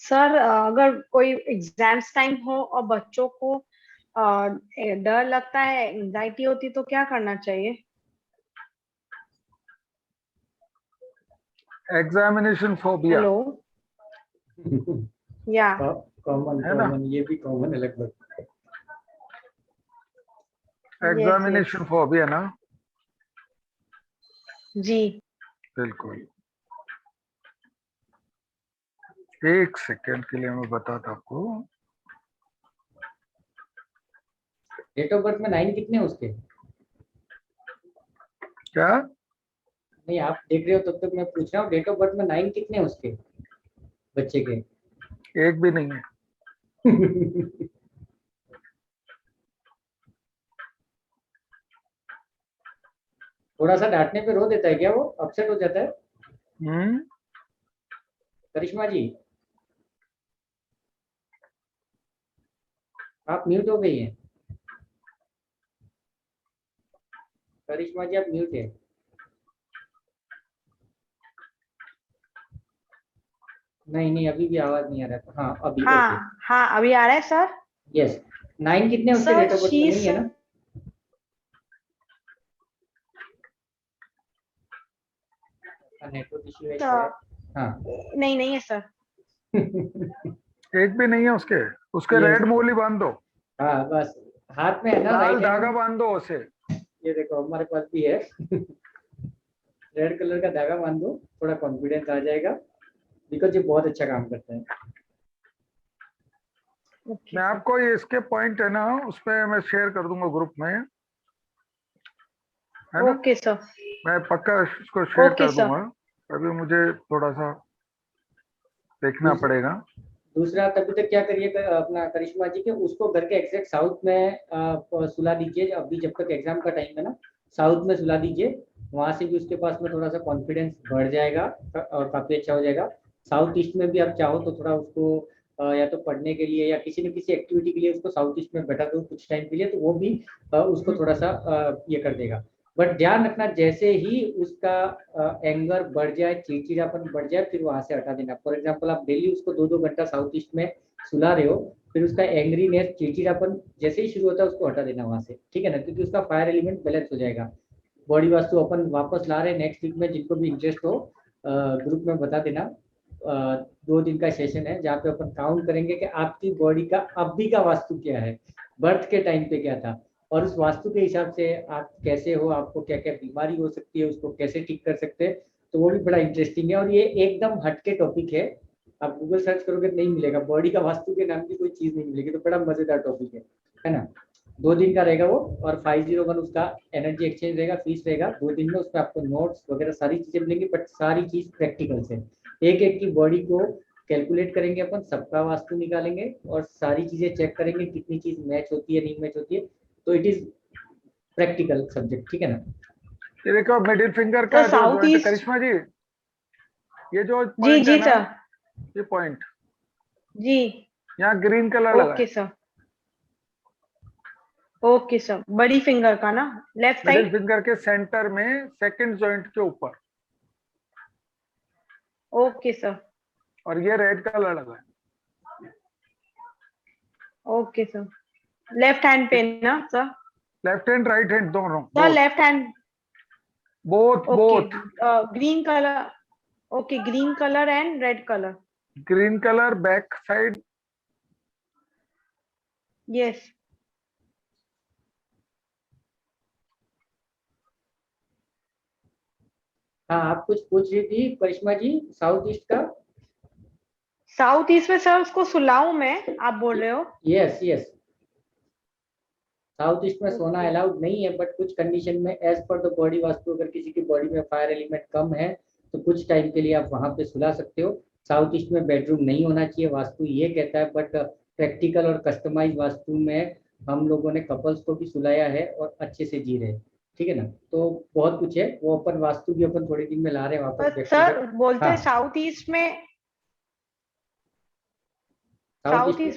सर अगर कोई एग्जाम्स टाइम हो और बच्चों को डर लगता है, एंजाइटी होती, तो क्या करना चाहिए? Examination phobia. हेलो या कॉमन है ना? कॉमन, ये भी कॉमन है लगभग। एग्जामिनेशन फोबिया ना? जी बिल्कुल। एक सेकेंड के लिए मैं बताता आपको। डेट ऑफ बर्थ में 9 कितने हैं उसके? क्या? नहीं, आप देख रहे हो तब तक मैं पूछ रहा हूँ, डेट ऑफ बर्थ में 9 कितने हैं उसके बच्चे के? एक भी नहीं है। थोड़ा सा डांटने पे रो देता है क्या वो? अपसेट हो जाता है? करिश्मा जी आप म्यूट हो गई हैं। करिश्मा जी आप म्यूट है। नहीं नहीं, अभी भी आवाज नहीं आ रहा था। हाँ अभी। हाँ अभी आ रहा है सर। यस। 9 कितने उसके डेट ऑफ बर्थ में? नहीं है ना? नेटवर्क इश्यू है शायद। हाँ नहीं है सर। एक भी नहीं है उसके। उसके रेड मोली बांध दो। हाँ बस हाथ में है ना, लाल राइट धागा बांध दो उसे। ये देखो हमारे पास भी है। रेड कलर का धागा बांध दो, थोड़ा कॉन्फिडेंस आ जाएगा, बिकॉज ये बहुत अच्छा काम करता है। मैं आपको ये इसके पॉइंट है ना उसमें मैं शेयर कर दूंगा ग्रुप में, है ना? Okay sir. मैं पक्का इसको शेयर ओके कर सर। दूंगा। अभी मुझे थोड़ा सा देखना पड़ेगा। दूसरा तभी तक क्या करिए अपना करिश्मा जी के, उसको घर के एग्जैक्ट साउथ में सुला दीजिए। अभी जब तक एग्जाम का टाइम है ना, साउथ में सुला दीजिए। वहां से भी उसके पास में थोड़ा सा कॉन्फिडेंस बढ़ जाएगा और काफी अच्छा हो जाएगा। साउथ ईस्ट में भी आप चाहो तो थोड़ा उसको या तो पढ़ने के लिए या किसी न किसी एक्टिविटी के लिए उसको साउथ ईस्ट में बैठा दो कुछ टाइम के लिए, तो वो भी उसको थोड़ा सा ये कर देगा। बट ध्यान रखना, जैसे ही उसका एंगर बढ़ जाए, चिड़चिड़ापन बढ़ जाए, फिर वहां से हटा देना। फॉर एग्जांपल आप डेली उसको 2-2 घंटा साउथ ईस्ट में सुला रहे हो, फिर उसका एंग्रीनेस, चिड़चिड़ापन जैसे ही शुरू होता है उसको हटा देना वहां से, ठीक है ना? क्योंकि उसका फायर एलिमेंट बैलेंस हो जाएगा। बॉडी वास्तु अपन वापस ला रहे हैं नेक्स्ट वीक में, जिनको भी इंटरेस्ट हो ग्रुप में बता देना। 2 दिन का सेशन है जहाँ पे अपन काउंट करेंगे कि आपकी बॉडी का अभी का वास्तु क्या है, बर्थ के टाइम पे क्या था, और उस वास्तु के हिसाब से आप कैसे हो, आपको क्या क्या बीमारी हो सकती है, उसको कैसे ठीक कर सकते हैं। तो वो भी बड़ा इंटरेस्टिंग है और ये एकदम हटके टॉपिक है। आप गूगल सर्च करोगे तो नहीं मिलेगा, बॉडी का वास्तु के नाम की कोई चीज नहीं मिलेगी। तो बड़ा मजेदार टॉपिक है ना? 2 दिन का रहेगा वो, और 501 उसका एनर्जी एक्सचेंज रहेगा, फीस रहेगा। 2 दिन में उसमें आपको नोट्स वगैरह सारी चीजें मिलेंगी, बट सारी चीज प्रैक्टिकल से। एक एक की बॉडी को कैलकुलेट करेंगे अपन, सबका वास्तु निकालेंगे और सारी चीजें चेक करेंगे कितनी चीज मैच होती है नहीं मैच होती है, तो इट इज प्रैक्टिकल सब्जेक्ट, ठीक है ना। ये देखो मिडिल फिंगर का जो साउथ joint, ईस्ट, करिश्मा जी ये जो जी पॉइंट जी है ना, सर, ये पॉइंट जी यहाँ ग्रीन कलर लगा ओके है, सर, ओके सर, बड़ी फिंगर का ना, लेफ्ट मिडिल साइड, फिंगर के सेंटर में सेकंड जॉइंट के ऊपर, ओके सर, और ये रेड कलर लगा है। ओके सर, लेफ्ट हैंड पे ना sir, left hand right hand दोनों, sir left hand, both okay, both green colour, okay, green colour and red colour, green colour back side, yes, हाँ, आप कुछ पूछ रही थी करिश्मा जी साउथ ईस्ट का। साउथ ईस्ट में सर उसको सुलाऊं मैं, आप बोल रहे हो? यस यस, साउथ ईस्ट में सोना अलाउड नहीं है, बट कुछ कंडीशन में as per the body vastu, अगर किसी की बॉडी में फायर एलिमेंट कम है तो कुछ टाइम के लिए आप वहां पे सुला सकते हो। साउथ ईस्ट में बेडरूम नहीं होना चाहिए वास्तु ये कहता है, बट प्रैक्टिकल और कस्टमाइज वास्तु में हम लोगों ने कपल्स को भी सुलाया है और अच्छे से जी रहे हैं, ठीक है ना। तो बहुत कुछ है, वो अपन वास्तु भी अपन थोड़े दिन में ला रहे हैं वापस। पर सर बोलते हैं हाँ, साउथ ईस्ट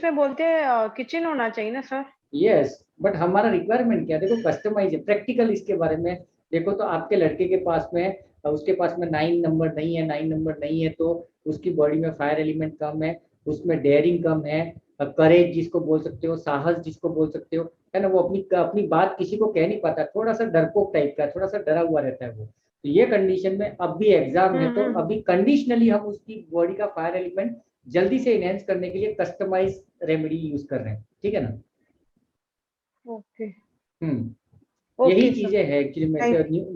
में बोलते हैं किचन होना चाहिए ना सर? यस, बट हमारा रिक्वायरमेंट क्या है, देखो कस्टमाइज है, प्रैक्टिकल इसके बारे में देखो। तो आपके लड़के के पास में, उसके पास में 9 नंबर नहीं है, 9 नंबर नहीं है तो उसकी बॉडी में फायर एलिमेंट कम है, उसमें डेयरिंग कम है, करेज जिसको बोल सकते हो, साहस जिसको बोल सकते हो, है ना। वो अपनी अपनी बात किसी को कह नहीं पाता, थोड़ा सा डरपोक टाइप का, थोड़ा सा डरा हुआ रहता है वो। तो ये कंडीशन में अब भी एग्जाम है, तो अभी कंडीशनली हम उसकी बॉडी का फायर एलिमेंट जल्दी से इनहेंस करने के लिए कस्टमाइज रेमेडी यूज कर रहे हैं, ठीक है ना। ओके, यही चीजें है एक्चुअली में।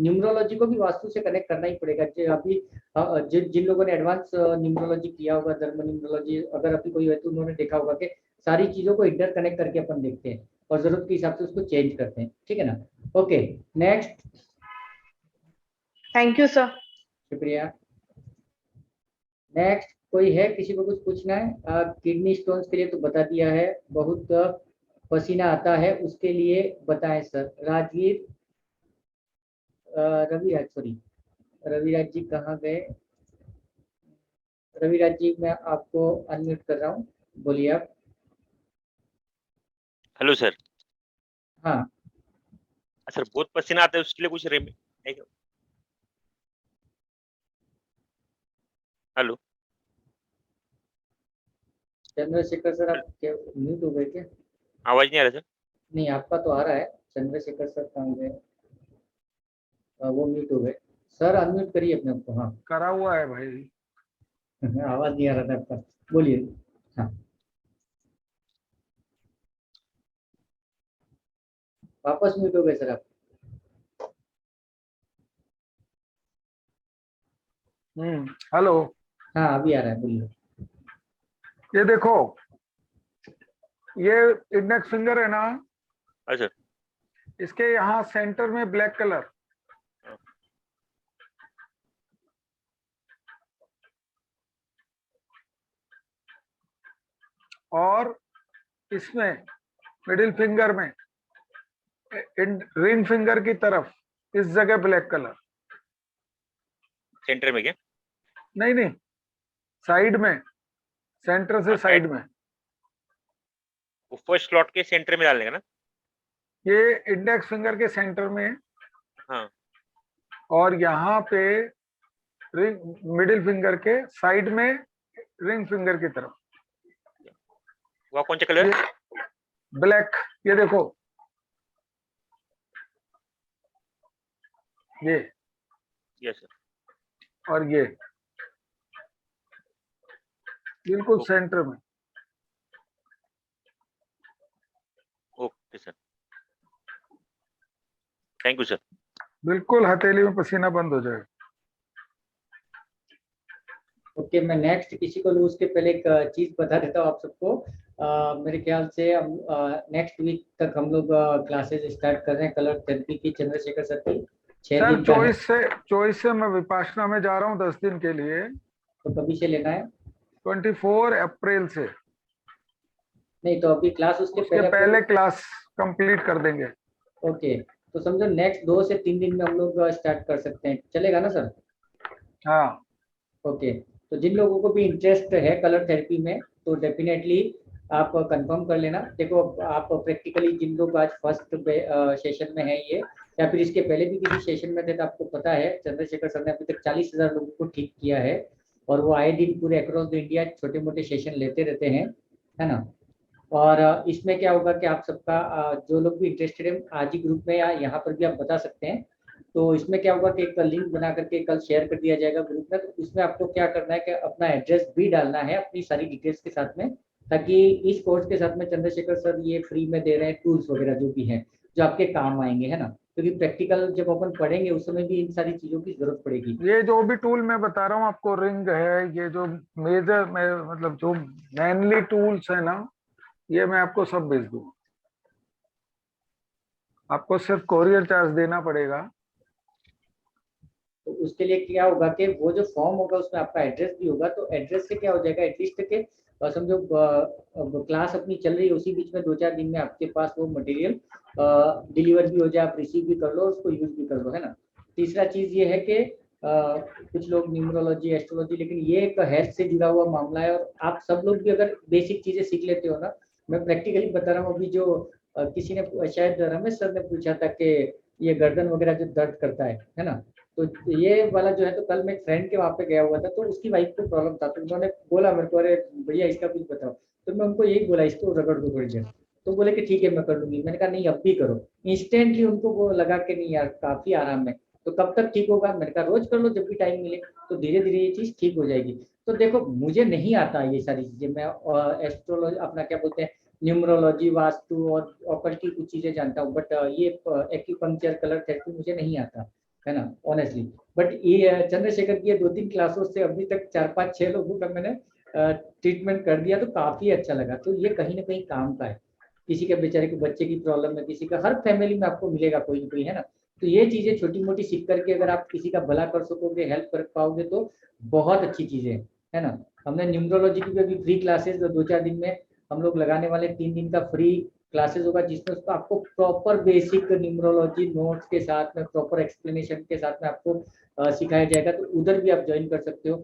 न्यूमरोलॉजी को भी वास्तु से कनेक्ट करना ही पड़ेगा। अभी जिन लोगों ने एडवांस न्यूमरोलॉजी किया होगा, धर्म न्यूमरोलॉजी, अगर अभी कोई है तो उन्होंने देखा होगा कि सारी चीजों को इंटर कनेक्ट करके अपन देखते हैं और जरूरत के हिसाब से उसको चेंज करते हैं, ठीक है ना। Okay, next. Thank you sir. शुक्रिया। नेक्स्ट कोई है, किसी को कुछ पूछना है? किडनी स्टोन्स के लिए तो बता दिया है, बहुत पसीना आता है उसके लिए बताएं सर। राजवीर, रविराज, सॉरी रविराज जी कहाँ गए? रविराज जी मैं आपको अनम्यूट कर रहा हूँ, बोलिए आप। Hello sir. हाँ सर बहुत पसीना आता है उसके लिए कुछ है क्या? हेलो चंद्रशेखर सर, आप क्या म्यूट हो गए क्या? आवाज नहीं आ रहा सर? नहीं, आपका तो आ रहा है। चंद्रशेखर सर कहाँ गए? वो म्यूट हो गए। सर अनम्यूट करिए अपने आप को। हाँ करा हुआ है भाई। आवाज नहीं आ रहा था आपका, बोलिए। हाँ वापस म्यूट हो गए सर आप। हेलो। हाँ अभी आ रहा है, बोलिए। ये देखो, ये इंडेक्स फिंगर है ना, अच्छा, इसके यहाँ सेंटर में ब्लैक कलर, और इसमें मिडिल फिंगर में रिंग फिंगर की तरफ इस जगह ब्लैक कलर। सेंटर में क्या? नहीं नहीं, साइड में, सेंटर से साइड में। वो फर्स्ट स्लॉट के सेंटर में डालने का ना? ये इंडेक्स फिंगर के सेंटर में। हाँ। और यहाँ पे रिंग, मिडिल फिंगर के साइड में रिंग फिंगर की तरफ। वो कौन सा कलर? ब्लैक। ये देखो, ये। Yes sir. और ये बिल्कुल सेंटर में। Okay sir, thank you sir. बिल्कुल हथेली में पसीना बंद हो जाएगा। ओके, मैं नेक्स्ट किसी को लूँ उसके पहले एक चीज बता देता हूँ आप सबको। मेरे ख्याल से हम नेक्स्ट वीक तक हम लोग क्लासेस स्टार्ट कर रहे हैं कलर थेरेपी की, चंद्रशेखर सर की। 6 सर दिन का है। चॉइस से मैं विपाशना में जा रहा हूँ 10 दिन के लिए। तो कभी से लेना है? 24 अप्रैल से नहीं तो अभी क्लास उसके उसके पहले क्लास कंप्लीट कर देंगे। ओके, तो समझो नेक्स्ट 2 से 3 दिन में हम लोग स्टार्ट कर सकते हैं, चलेगा ना सर? हाँ ओके, तो जिन लोगों को भी इंटरेस्ट है कलर थेरेपी में तो डेफिनेटली आप कंफर्म कर लेना। देखो आप प्रैक्टिकली जिन लोग आज फर्स्ट सेशन में है ये या फिर इसके पहले भी किसी सेशन में थे तो आपको पता है चंद्रशेखर सर ने अभी तक 40,000 लोगों को ठीक किया है और वो आए दिन पूरे अक्रॉस द इंडिया छोटे मोटे सेशन लेते रहते हैं, है ना? और इसमें क्या होगा कि आप सबका जो लोग भी इंटरेस्टेड है आज ही ग्रुप में या यहाँ पर भी आप बता सकते हैं। तो इसमें क्या होगा कि एक लिंक बना करके कल शेयर कर दिया जाएगा ग्रुप में, तो इसमें आपको क्या करना है कि अपना एड्रेस भी डालना है अपनी सारी डिटेल्स के साथ में, ताकि इस कोर्स के साथ में चंद्रशेखर सर ये फ्री में दे रहे हैं टूल्स वगैरह जो भी हैं जो आपके काम आएंगे, है ना? क्योंकि प्रैक्टिकल जब अपन पढ़ेंगे उस समय भी इन सारी चीजों की जरूरत पड़ेगी। ये जो भी टूल मैं बता रहा हूँ आपको, रिंग है, ये जो मेजर मतलब जो मेनली टूल्स है ना, ये मैं आपको सब भेज दूंगा। आपको सिर्फ कोरियर चार्ज देना पड़ेगा। तो उसके लिए क्या होगा कि वो जो फॉर्म होगा उसमें आपका एड्रेस भी होगा, तो एड्रेस से क्या हो जाएगा एटलीस्ट के समझो क्लास अपनी चल रही है उसी बीच में 2-4 दिन में आपके पास वो मटेरियल डिलीवर भी हो जाए, आप रिसीव भी कर लो उसको यूज भी कर लो, है ना? तीसरा चीज ये है कि कुछ लोग न्यूमरोलॉजी एस्ट्रोलॉजी, लेकिन ये एक हेल्थ से जुड़ा हुआ मामला है और आप सब लोग भी अगर बेसिक चीजें सीख लेते हो ना, मैं प्रैक्टिकली बता रहा हूँ। अभी जो किसी ने शायद रमेश सर ने पूछा था कि ये गर्दन वगैरह जो दर्द करता है ना, तो ये वाला जो है, तो कल मैं एक फ्रेंड के वहाँ पे गया हुआ था तो उसकी वाइफ को प्रॉब्लम था, तो उन्होंने बोला मेरे को अरे भैया इसका कुछ बताओ, तो मैं उनको यही बोला इसको रगड़ दो थोड़ी देर, तो बोले कि ठीक है मैं कर लूंगी। मैंने कहा नहीं अब भी करो, इंस्टेंटली उनको वो लगा के नहीं यार काफी आराम है। तो कब तक ठीक होगा? मैंने कहा रोज कर लो जब भी टाइम मिले, तो धीरे धीरे ये चीज ठीक हो जाएगी। तो देखो मुझे नहीं आता ये सारी चीजें, मैं एस्ट्रोलॉजी अपना क्या बोलते हैं न्यूमरोलॉजी वास्तु और ऑकल्ट की कुछ चीजें जानता हूँ, बट ये एक्यूपंक्चर कलर थेरेपी मुझे नहीं आता, है ना, ऑनेस्टली। बट ये चंद्रशेखर की 2-3 क्लासों से अभी तक 4-5-6 लोगों का मैंने ट्रीटमेंट कर दिया, तो काफी अच्छा लगा। तो ये कहीं ना कहीं काम का है, किसी के बेचारे के बच्चे की प्रॉब्लम है, किसी का, हर फैमिली में आपको मिलेगा कोई ना कोई, है ना? तो ये चीजें छोटी मोटी सीख करके अगर आप किसी का भला कर सकोगे, हेल्प कर पाओगे तो बहुत अच्छी चीजें है ना? हमने न्यूमरोलॉजी की भी अभी फ्री क्लासेस 2-4 दिन में हम लोग लगाने वाले, 3 दिन का फ्री क्लासेस होगा जिसमें उसको आपको प्रॉपर बेसिक न्यूमरोलॉजी नोट्स के साथ में प्रॉपर एक्सप्लेनेशन के साथ में आपको सिखाया जाएगा, तो उधर भी आप ज्वाइन कर सकते हो।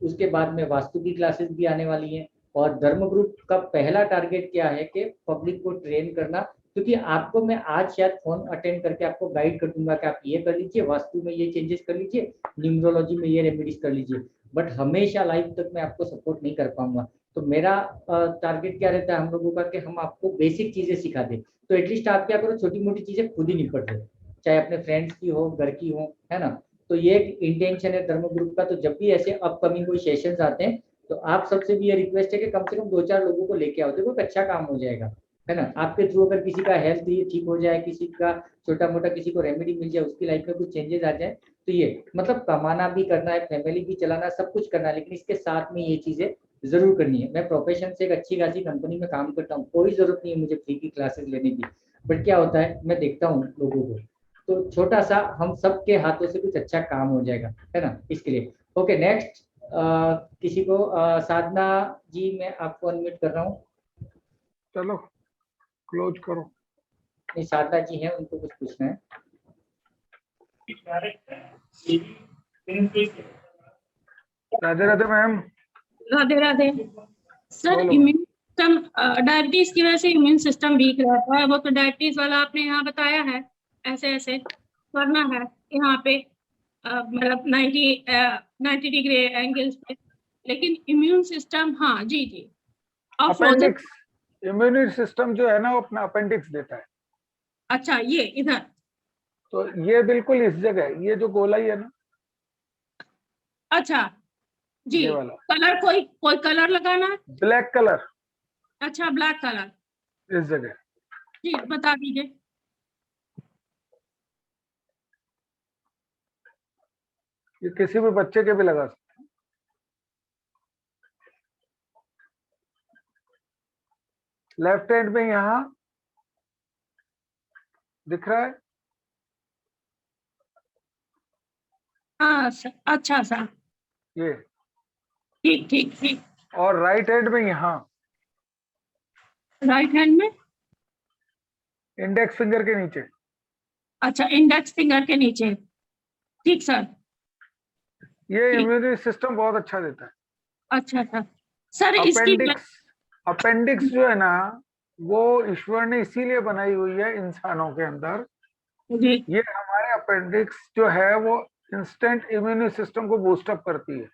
उसके बाद में वास्तु की क्लासेस भी आने वाली हैं और धर्म ग्रुप का पहला टारगेट क्या है कि पब्लिक को ट्रेन करना, क्योंकि आपको मैं आज शायद फोन अटेंड करके आपको गाइड कर दूंगा कि आप ये कर लीजिए, वास्तु में ये चेंजेस कर लीजिए, न्यूमरोलॉजी में ये रेमेडीज कर लीजिए, बट हमेशा लाइफ तक मैं आपको सपोर्ट नहीं कर पाऊंगा। तो मेरा टारगेट क्या रहता है हम लोगों का कि हम आपको बेसिक चीजें सिखा दें, तो एटलीस्ट आप क्या करो छोटी मोटी चीजें खुद ही निपट लो, चाहे अपने फ्रेंड्स की हो, घर की हो, है ना? तो ये एक इंटेंशन है धर्म ग्रुप का। तो जब भी ऐसे अपकमिंग कोई सेशंस आते हैं तो आप सबसे भी ये रिक्वेस्ट है कि कम से कम 2-4 लोगों को लेके आओ, देखो अच्छा काम हो जाएगा, है ना? आपके थ्रू अगर किसी का हेल्थ ठीक हो जाए, किसी का छोटा मोटा किसी को रेमेडी मिल जाए, उसकी लाइफ में कुछ चेंजेस आ जाए, तो ये मतलब कमाना भी करना है, फैमिली भी चलाना, सब कुछ करना है, लेकिन इसके साथ में ये चीजें जरूर करनी है। मैं प्रोफेशन से एक अच्छी खासी कंपनी में काम करता हूँ, कोई जरूरत नहीं है मुझे फ्री की क्लासेस लेने की, बट क्या होता है मैं देखता हूँ लोगों को, तो छोटा सा हम सबके हाथों से कुछ अच्छा काम हो जाएगा, है ना? इसके लिए ओके। नेक्स्ट किसी को साधना जी मैं आपको अनम्यूट कर रहा हूँ। चलो क्लोज करो। नहीं साधना जी हैं, उनको कुछ पूछना है। Radhe Radhe ma'am. Radhe Radhe sir. Immune system diabetes की वजह से इम्यून सिस्टम वीक रहता है, वो तो डायबिटीज वाला आपने यहाँ बताया है, ऐसे ऐसे करना है यहाँ पे मतलब 90 डिग्री एंगल्स पे, लेकिन इम्यून सिस्टम हाँ जी जी। और अपेंडिक्स, इम्यूनिटी सिस्टम जो है ना वो अपना अपेंडिक्स देता है। अच्छा ये इधर, तो ये बिल्कुल इस जगह, ये जो गोलाई है ना, अच्छा जी, कलर कोई कलर लगाना है? Black colour. अच्छा ब्लैक कलर इस जगह जी, बता दीजिए। ये किसी भी बच्चे के भी लगा सकते हैं। लेफ्ट हैंड में यहाँ दिख रहा है? हाँ अच्छा सा ये ठीक ठीक ठीक। और राइट हैंड में यहाँ राइट हैंड में, इंडेक्स फिंगर के नीचे। अच्छा इंडेक्स फिंगर के नीचे, ठीक सर। ये ठीक। इम्यूनिटी सिस्टम बहुत अच्छा देता है। अच्छा अच्छा सर, इसकी अपेंडिक्स जो है ना, वो ईश्वर ने इसीलिए बनाई हुई है इंसानों के अंदर। जी ये हमारे अपेंडिक्स जो है वो इंस्टेंट इम्यून सिस्टम को बूस्ट अप करती है।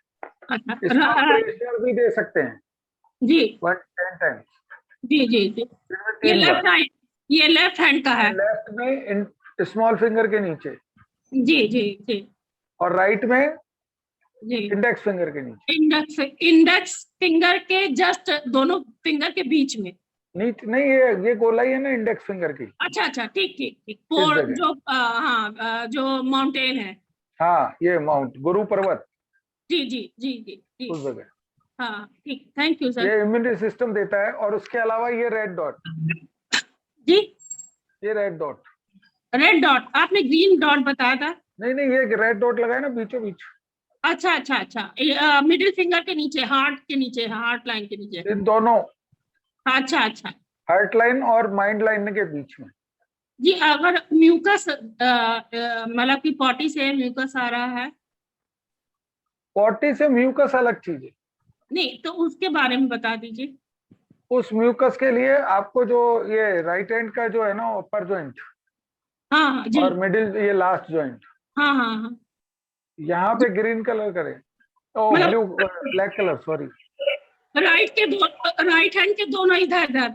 अच्छा इसको प्रेशर भी दे सकते हैं जी 10 टाइम्स। जी जी जी। ये लेफ्ट हैंड, ये लेफ्ट हैंड का है। लेफ्ट में स्मॉल फिंगर के नीचे जी जी जी। और राइट में जी इंडेक्स फिंगर के नीचे। इंडेक्स फिंगर के जस्ट दोनों फिंगर के बीच में। नहीं, ये गोलाई है ना इंडेक्स फिंगर की। अच्छा अच्छा ठीक ठीक ठीक। और जो हाँ जो माउंटेन है। हाँ, ये माउंट गुरु पर्वत। जी जी जी जी जी। उस जगह। हाँ ठीक, थैंक यू सर। ये इम्यूनिटी सिस्टम देता है। और उसके अलावा ये रेड डॉट। जी ये रेड डॉट। रेड डॉट, आपने ग्रीन डॉट बताया था। नहीं, ये रेड डॉट लगा है ना बीचों बीच। अच्छा अच्छा अच्छा, मिडिल फिंगर के नीचे, हार्ट के नीचे, हार्ट लाइन के नीचे। इन दोनों। अच्छा अच्छा। हार्ट लाइन और माइंड लाइन के बीच में। जी अगर म्यूकस मतलब कि पॉटी से म्यूकस आ रहा है। पॉटी से म्यूकस अलग चीज है। नहीं तो उसके बारे में बता दीजिए। उस म्यूकस के लिए आपको जो ये राइट हैंड का जो है ना अपर जॉइंट, हाँ जी, और मिडिल ये लास्ट जॉइंट, हाँ हाँ हाँ, यहाँ पे ग्रीन कलर करें, oh blue black colour, sorry. Right hand के दोनों इधर इधर।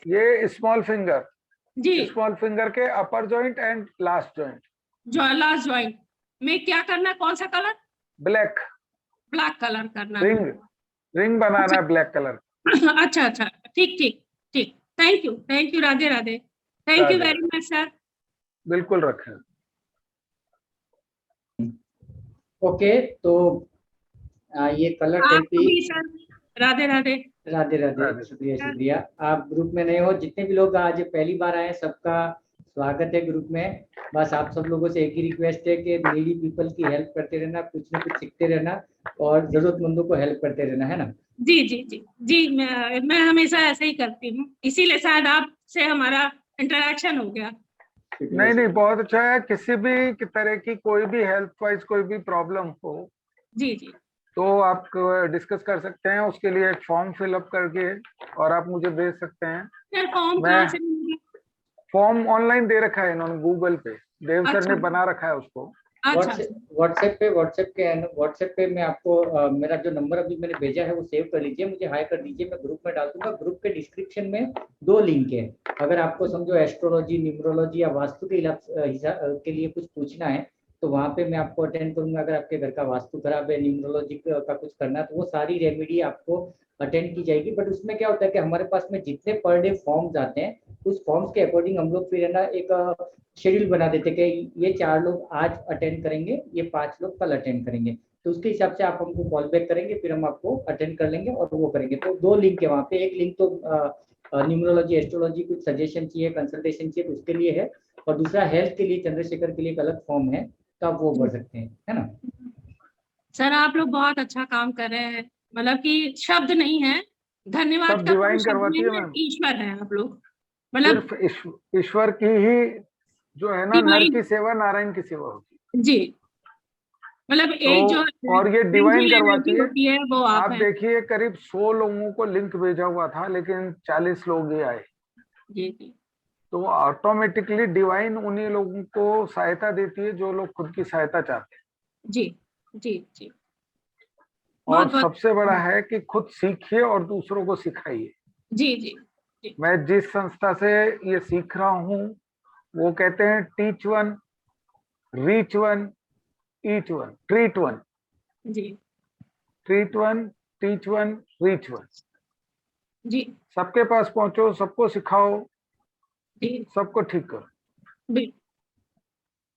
ये स्मॉल फिंगर जी, स्मॉल फिंगर के upper joint and last joint. जो लास्ट जॉइंट में क्या करना है, कौन सा कलर? ब्लैक कलर करना है। रिंग बनाना है ब्लैक कलर। अच्छा अच्छा ठीक ठीक ठीक। Thank you Radhe Radhe. Thank you very much sir. बिल्कुल रखें। ओके, तो ये colour therapy. Sir Radhe Radhe. Radhe Radhe, शुक्रिया। आप ग्रुप में नए हो, जितने भी लोग आज पहली बार आए सबका स्वागत है ग्रुप में। बस आप सब लोगों से एक ही रिक्वेस्ट है कि नीडी पीपल की हेल्प करते रहना, कुछ न कुछ सीखते रहना और जरूरतमंदों को हेल्प करते रहना, है ना? जी जी जी जी, मैं हमेशा ऐसे ही करती हूँ, इसीलिए शायद आपसे हमारा इंटरेक्शन हो गया। नहीं, बहुत अच्छा है। किसी भी तरह की कोई भी हेल्थ वाइज कोई भी प्रॉब्लम हो जी जी, तो आप डिस्कस कर सकते हैं। उसके लिए एक फॉर्म फिलअप करके और आप मुझे भेज सकते हैं। सर फॉर्म कहाँ से मिलेगा? फॉर्म ऑनलाइन दे रखा है इन्होंने गूगल पे, देव सर ने बना रखा है उसको। व्हाट्सएप पे मैं आपको मेरा जो नंबर अभी मैंने भेजा है वो सेव कर लीजिए, मुझे हाई कर दीजिए, मैं ग्रुप में डाल दूंगा। ग्रुप के डिस्क्रिप्शन में 2 लिंक है। अगर आपको समझो एस्ट्रोलॉजी, न्यूमरोलॉजी या वास्तु के लिए कुछ पूछना है तो वहाँ पे मैं आपको अटेंड करूंगा। अगर आपके घर का वास्तु खराब है, न्यूमरोलॉजी का कुछ करना है तो वो सारी रेमेडी आपको अटेंड की जाएगी। बट उसमें क्या होता है कि हमारे पास में जितने पर डे फॉर्म्स आते हैं उस फॉर्म्स के अकॉर्डिंग हम लोग फिर है ना एक शेड्यूल बना देते कि ये 4 लोग आज अटेंड करेंगे, ये 5 लोग कल अटेंड करेंगे। तो उसके हिसाब से आप हमको कॉल बैक करेंगे, फिर हम आपको अटेंड कर लेंगे और वो करेंगे। तो 2 लिंक है वहाँ पे। एक लिंक तो न्यूमरोलॉजी, एस्ट्रोलॉजी, कुछ सजेशन चाहिए, कंसल्टेशन चाहिए तो उसके लिए है, और दूसरा हेल्थ के लिए चंद्रशेखर के लिए एक अलग फॉर्म है, तो आप वो भर सकते हैं, है ना? सर आप लोग बहुत अच्छा काम कर रहे हैं, मतलब कि शब्द नहीं है, धन्यवाद का डिवाइन करवाती है। ईश्वर है आप लोग, मतलब ईश्वर की ही जो है ना, नर की सेवा नारायण की सेवा होती है। जी, मतलब एक जो और ये डिवाइन करवाती है वो आप देखिए, करीब 100 लोगों को लिंक भेजा हुआ था लेकिन 40 लोग ही आए। जी जी, तो ऑटोमेटिकली डिवाइन उन्हीं लोगों को सहायता देती है जो लोग खुद की सहायता चाहते हैं। जी जी जी। और सबसे बड़ा है कि खुद सीखिए और दूसरों को सिखाइए। जी जी जी। मैं जिस संस्था से ये सीख रहा हूँ वो कहते हैं teach one, reach one, each one, treat one. जी, treat one, teach one, reach one. जी, सबके पास पहुंचो, सबको सिखाओ, जी, सबको ठीक करो।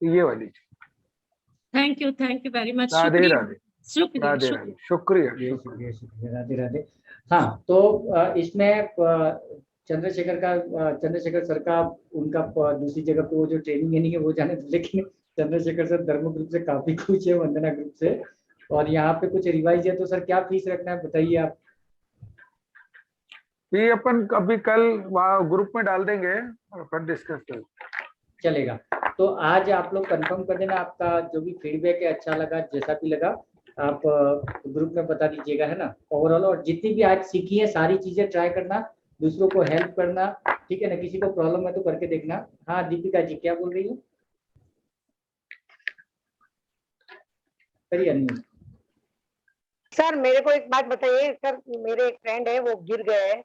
ये वाली चीज। Thank you very much. Radhe Radhe. शुक्रिया। राधे राधे। हाँ, तो इसमें चंद्रशेखर सर का उनका दूसरी जगह पे वो जो ट्रेनिंग है नहीं है वो जाने, लेकिन चंद्रशेखर सर धर्म ग्रुप से काफी खुश है, वंदना ग्रुप से। और यहाँ पे कुछ रिवाइज है तो सर क्या फीस रखना है बताइए आप। ये अपन अभी कल वहाँ ग्रुप में डाल देंगे और अपन डिस्कस करेंगे। चलेगा। तो आज आप लोग कंफर्म कर देना, आपका जो भी फीडबैक है अच्छा लगा जैसा भी लगा आप ग्रुप में बता दीजिएगा, है ना। ओवरऑल और जितनी भी आज सीखी है सारी चीजें ट्राई करना, दूसरों को हेल्प करना, ठीक है ना। किसी को प्रॉब्लम है तो करके देखना। हाँ दीपिका जी क्या बोल रही है, करिए अनम्यूट। सर मेरे को एक बात बताइए सर, मेरे एक फ्रेंड है वो गिर गए हैं,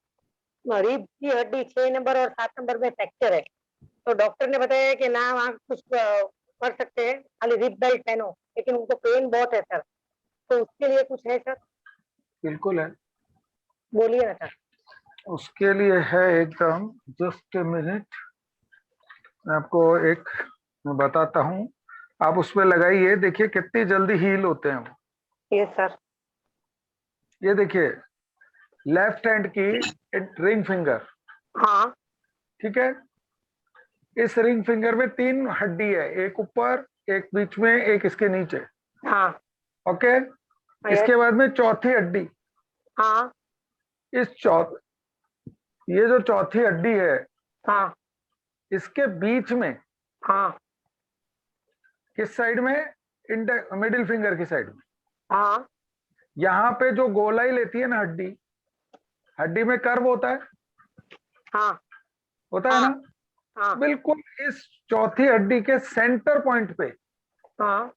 रीढ़ की हड्डी 6 नंबर और 7 नंबर में फ्रैक्चर है, तो डॉक्टर ने बताया कि ना वहाँ कुछ कर सकते हैं, खाली रिप बेल्ट पहनो, लेकिन उनको पेन बहुत है सर, तो उसके लिए कुछ है सर? बिल्कुल है, बोलिए ना सर। उसके लिए है एकदम। जस्ट ए मिनट, मैं आपको एक बताता हूँ, आप उसमें लगाइए, देखिए कितनी जल्दी हील होते हैं वो। Yes sir. ये देखिए लेफ्ट हैंड की रिंग फिंगर, हाँ ठीक है, इस रिंग फिंगर में 3 हड्डी है, एक ऊपर, एक बीच में, एक इसके नीचे। हाँ ओके, इसके बाद में चौथी हड्डी, हाँ ये जो चौथी हड्डी है, हाँ इसके बीच में, हाँ किस साइड में, मिडिल फिंगर की साइड में, हाँ यहाँ पे जो गोलाई लेती है ना हड्डी, हड्डी में कर्व होता है, हाँ होता है ना, हाँ बिल्कुल इस चौथी हड्डी के सेंटर पॉइंट पे हाँ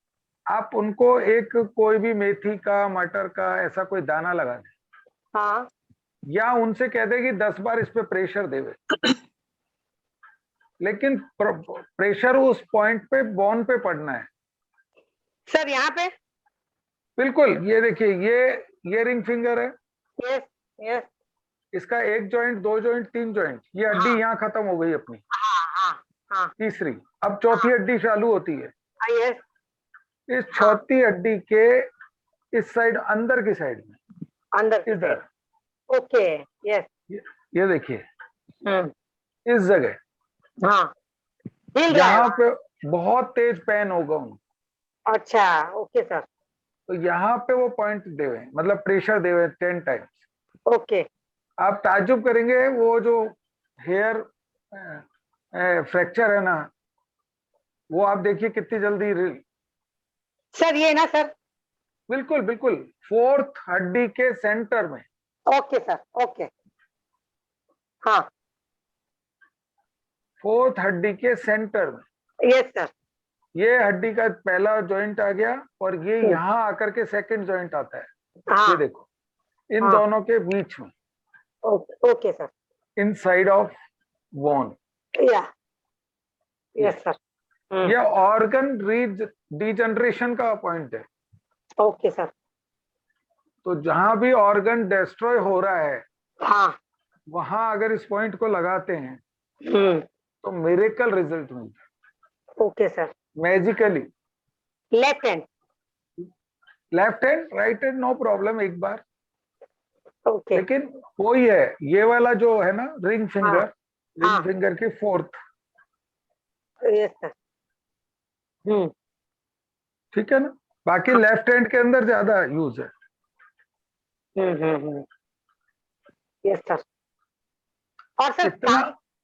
आप उनको एक कोई भी मेथी का, मटर का ऐसा कोई दाना लगा दें, हाँ या उनसे कह दे कि 10 बार इस पे प्रेशर देवे, लेकिन प्रेशर उस पॉइंट पे, बोन पे पड़ना है सर। यहाँ पे बिल्कुल, ये देखिए, ये रिंग फिंगर है, यस यस इसका 1 जॉइंट, 2 जॉइंट, 3 जॉइंट, ये हड्डी यहाँ खत्म हो गई अपनी, हाँ हाँ तीसरी, अब चौथी हड्डी चालू होती है, यस इस चौथी हड्डी के इस साइड, अंदर की साइड में, अंदर इधर, ओके यस ये देखिए इस जगह, हाँ हिल रहा है। यहाँ पे बहुत तेज पेन होगा उनको, अच्छा ओके सर। तो यहाँ पे वो पॉइंट देवे, मतलब प्रेशर देवे 10 टाइम्स। ओके। आप ताज्जुब करेंगे, वो जो हेयर फ्रैक्चर है ना, वो आप देखिए कितनी जल्दी सर ये ना सर, बिल्कुल बिल्कुल 4th हड्डी के सेंटर में। Okay sir okay. हाँ 4th हड्डी के सेंटर में, यस सर। ये हड्डी का पहला जॉइंट आ गया, और ये यहाँ आकर के सेकंड जॉइंट आता है, हाँ ये देखो, इन दोनों के बीच में, okay sir. Inside of bone, या यस सर। ये ऑर्गन डिजनरेशन का पॉइंट है। Okay sir. तो जहां भी ऑर्गन डिस्ट्रॉय हो रहा है, हाँ वहां अगर इस पॉइंट को लगाते हैं तो मिरेकल रिजल्ट मिलता है। Okay sir. Magically. Left hand, right hand no problem, एक बार। ओके। लेकिन वही है, ये वाला जो है ना रिंग फिंगर, रिंग फिंगर की 4th, यस सर। ठीक है ना, बाकी लेफ्ट हैंड के अंदर ज्यादा यूज है। Yes sir. और सर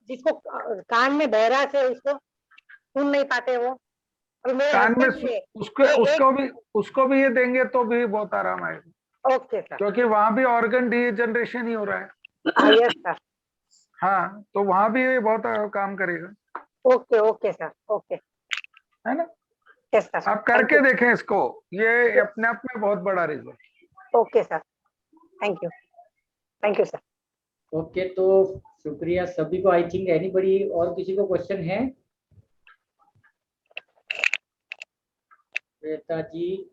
जिसको कान में बहरा से उसको सुन नहीं पाते वो, और मेरे कान में husband भी उसको भी ये देंगे तो भी बहुत आराम आएगा। Okay sir. क्योंकि वहां भी ऑर्गन डीजनरेशन ही हो रहा है। Yes sir. हाँ, तो वहां भी ये बहुत काम करेगा। ओके ओके सर ओके, है ना। Yes sir. आप करके देखें इसको, ये अपने आप में बहुत बड़ा result. Okay sir, thank you sir. Okay, तो शुक्रिया सभी को। आई थिंक एनीबडी और किसी को क्वेश्चन है? श्वेता जी,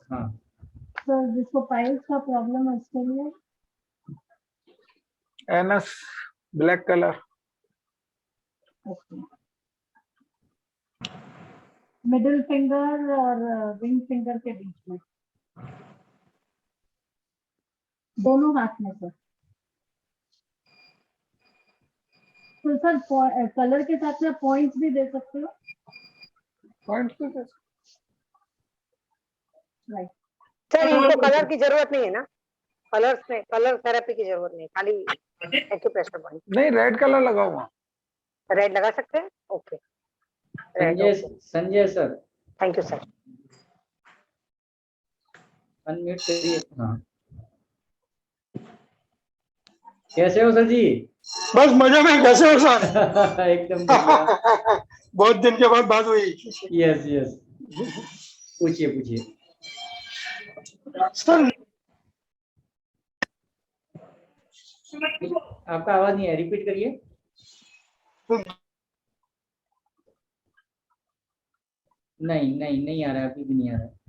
हाँ सर जिसको पाइल्स का प्रॉब्लम है उसके लिए anus black colour, middle finger और रिंग फिंगर के बीच में, दोनों हाथ में सर। तो सर कलर के साथ में पॉइंट्स भी दे सकते हो? पॉइंट तो राइट। सर इनको कलर की जरूरत नहीं है ना, कलर थेरेपी की जरूरत नहीं, खाली एक्यूप्रेशर पॉइंट। नहीं, रेड कलर लगाऊंगा। रेड लगा सकते हैं, okay. Sanjay sir thank you sir. Unmute करिए। हाँ, कैसे हो सर जी? बस मजे में। कैसे हो सर? एकदम बढ़िया। बहुत दिन के बाद बात हुई। यस यस, पूछिए पूछिए सर। आपका आवाज नहीं है, रिपीट करिए। नहीं नहीं नहीं आ रहा है, अभी भी नहीं आ रहा है।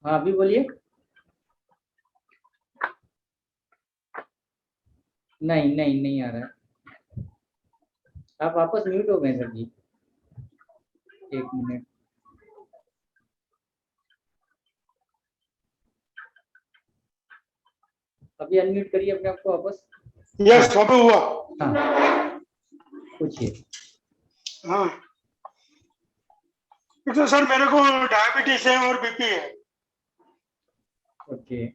हाँ अभी बोलिए। नहीं नहीं नहीं आ रहा है, आप वापस म्यूट हो गए सर जी। एक मिनट। अभी अनम्यूट करिए अपने आप को वापस। यस, अभी हुआ। हाँ पूछिए। हाँ तो सर मेरे को डायबिटीज है और बीपी है। ओके,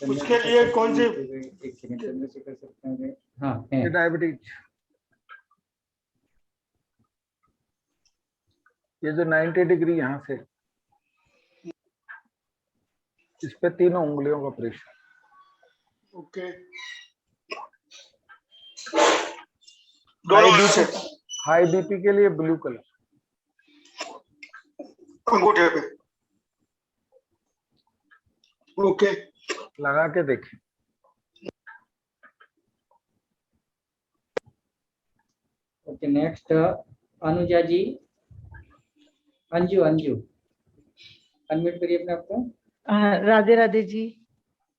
उसके लिए कौन सी? एक सेकंड, चंद्रशेखर सर कहाँ गए? हाँ है। डायबिटीज, ये जो 90 डिग्री यहाँ से, इस पे तीनों उंगलियों का प्रेशर। ओके। हाई बीपी के लिए ब्लू कलर अंगूठे पे। ओके, लगा के देखें। ओके नेक्स्ट अनुजा जी। अंजू अंजू अनम्यूट करिए अपने आप को। राधे राधे जी।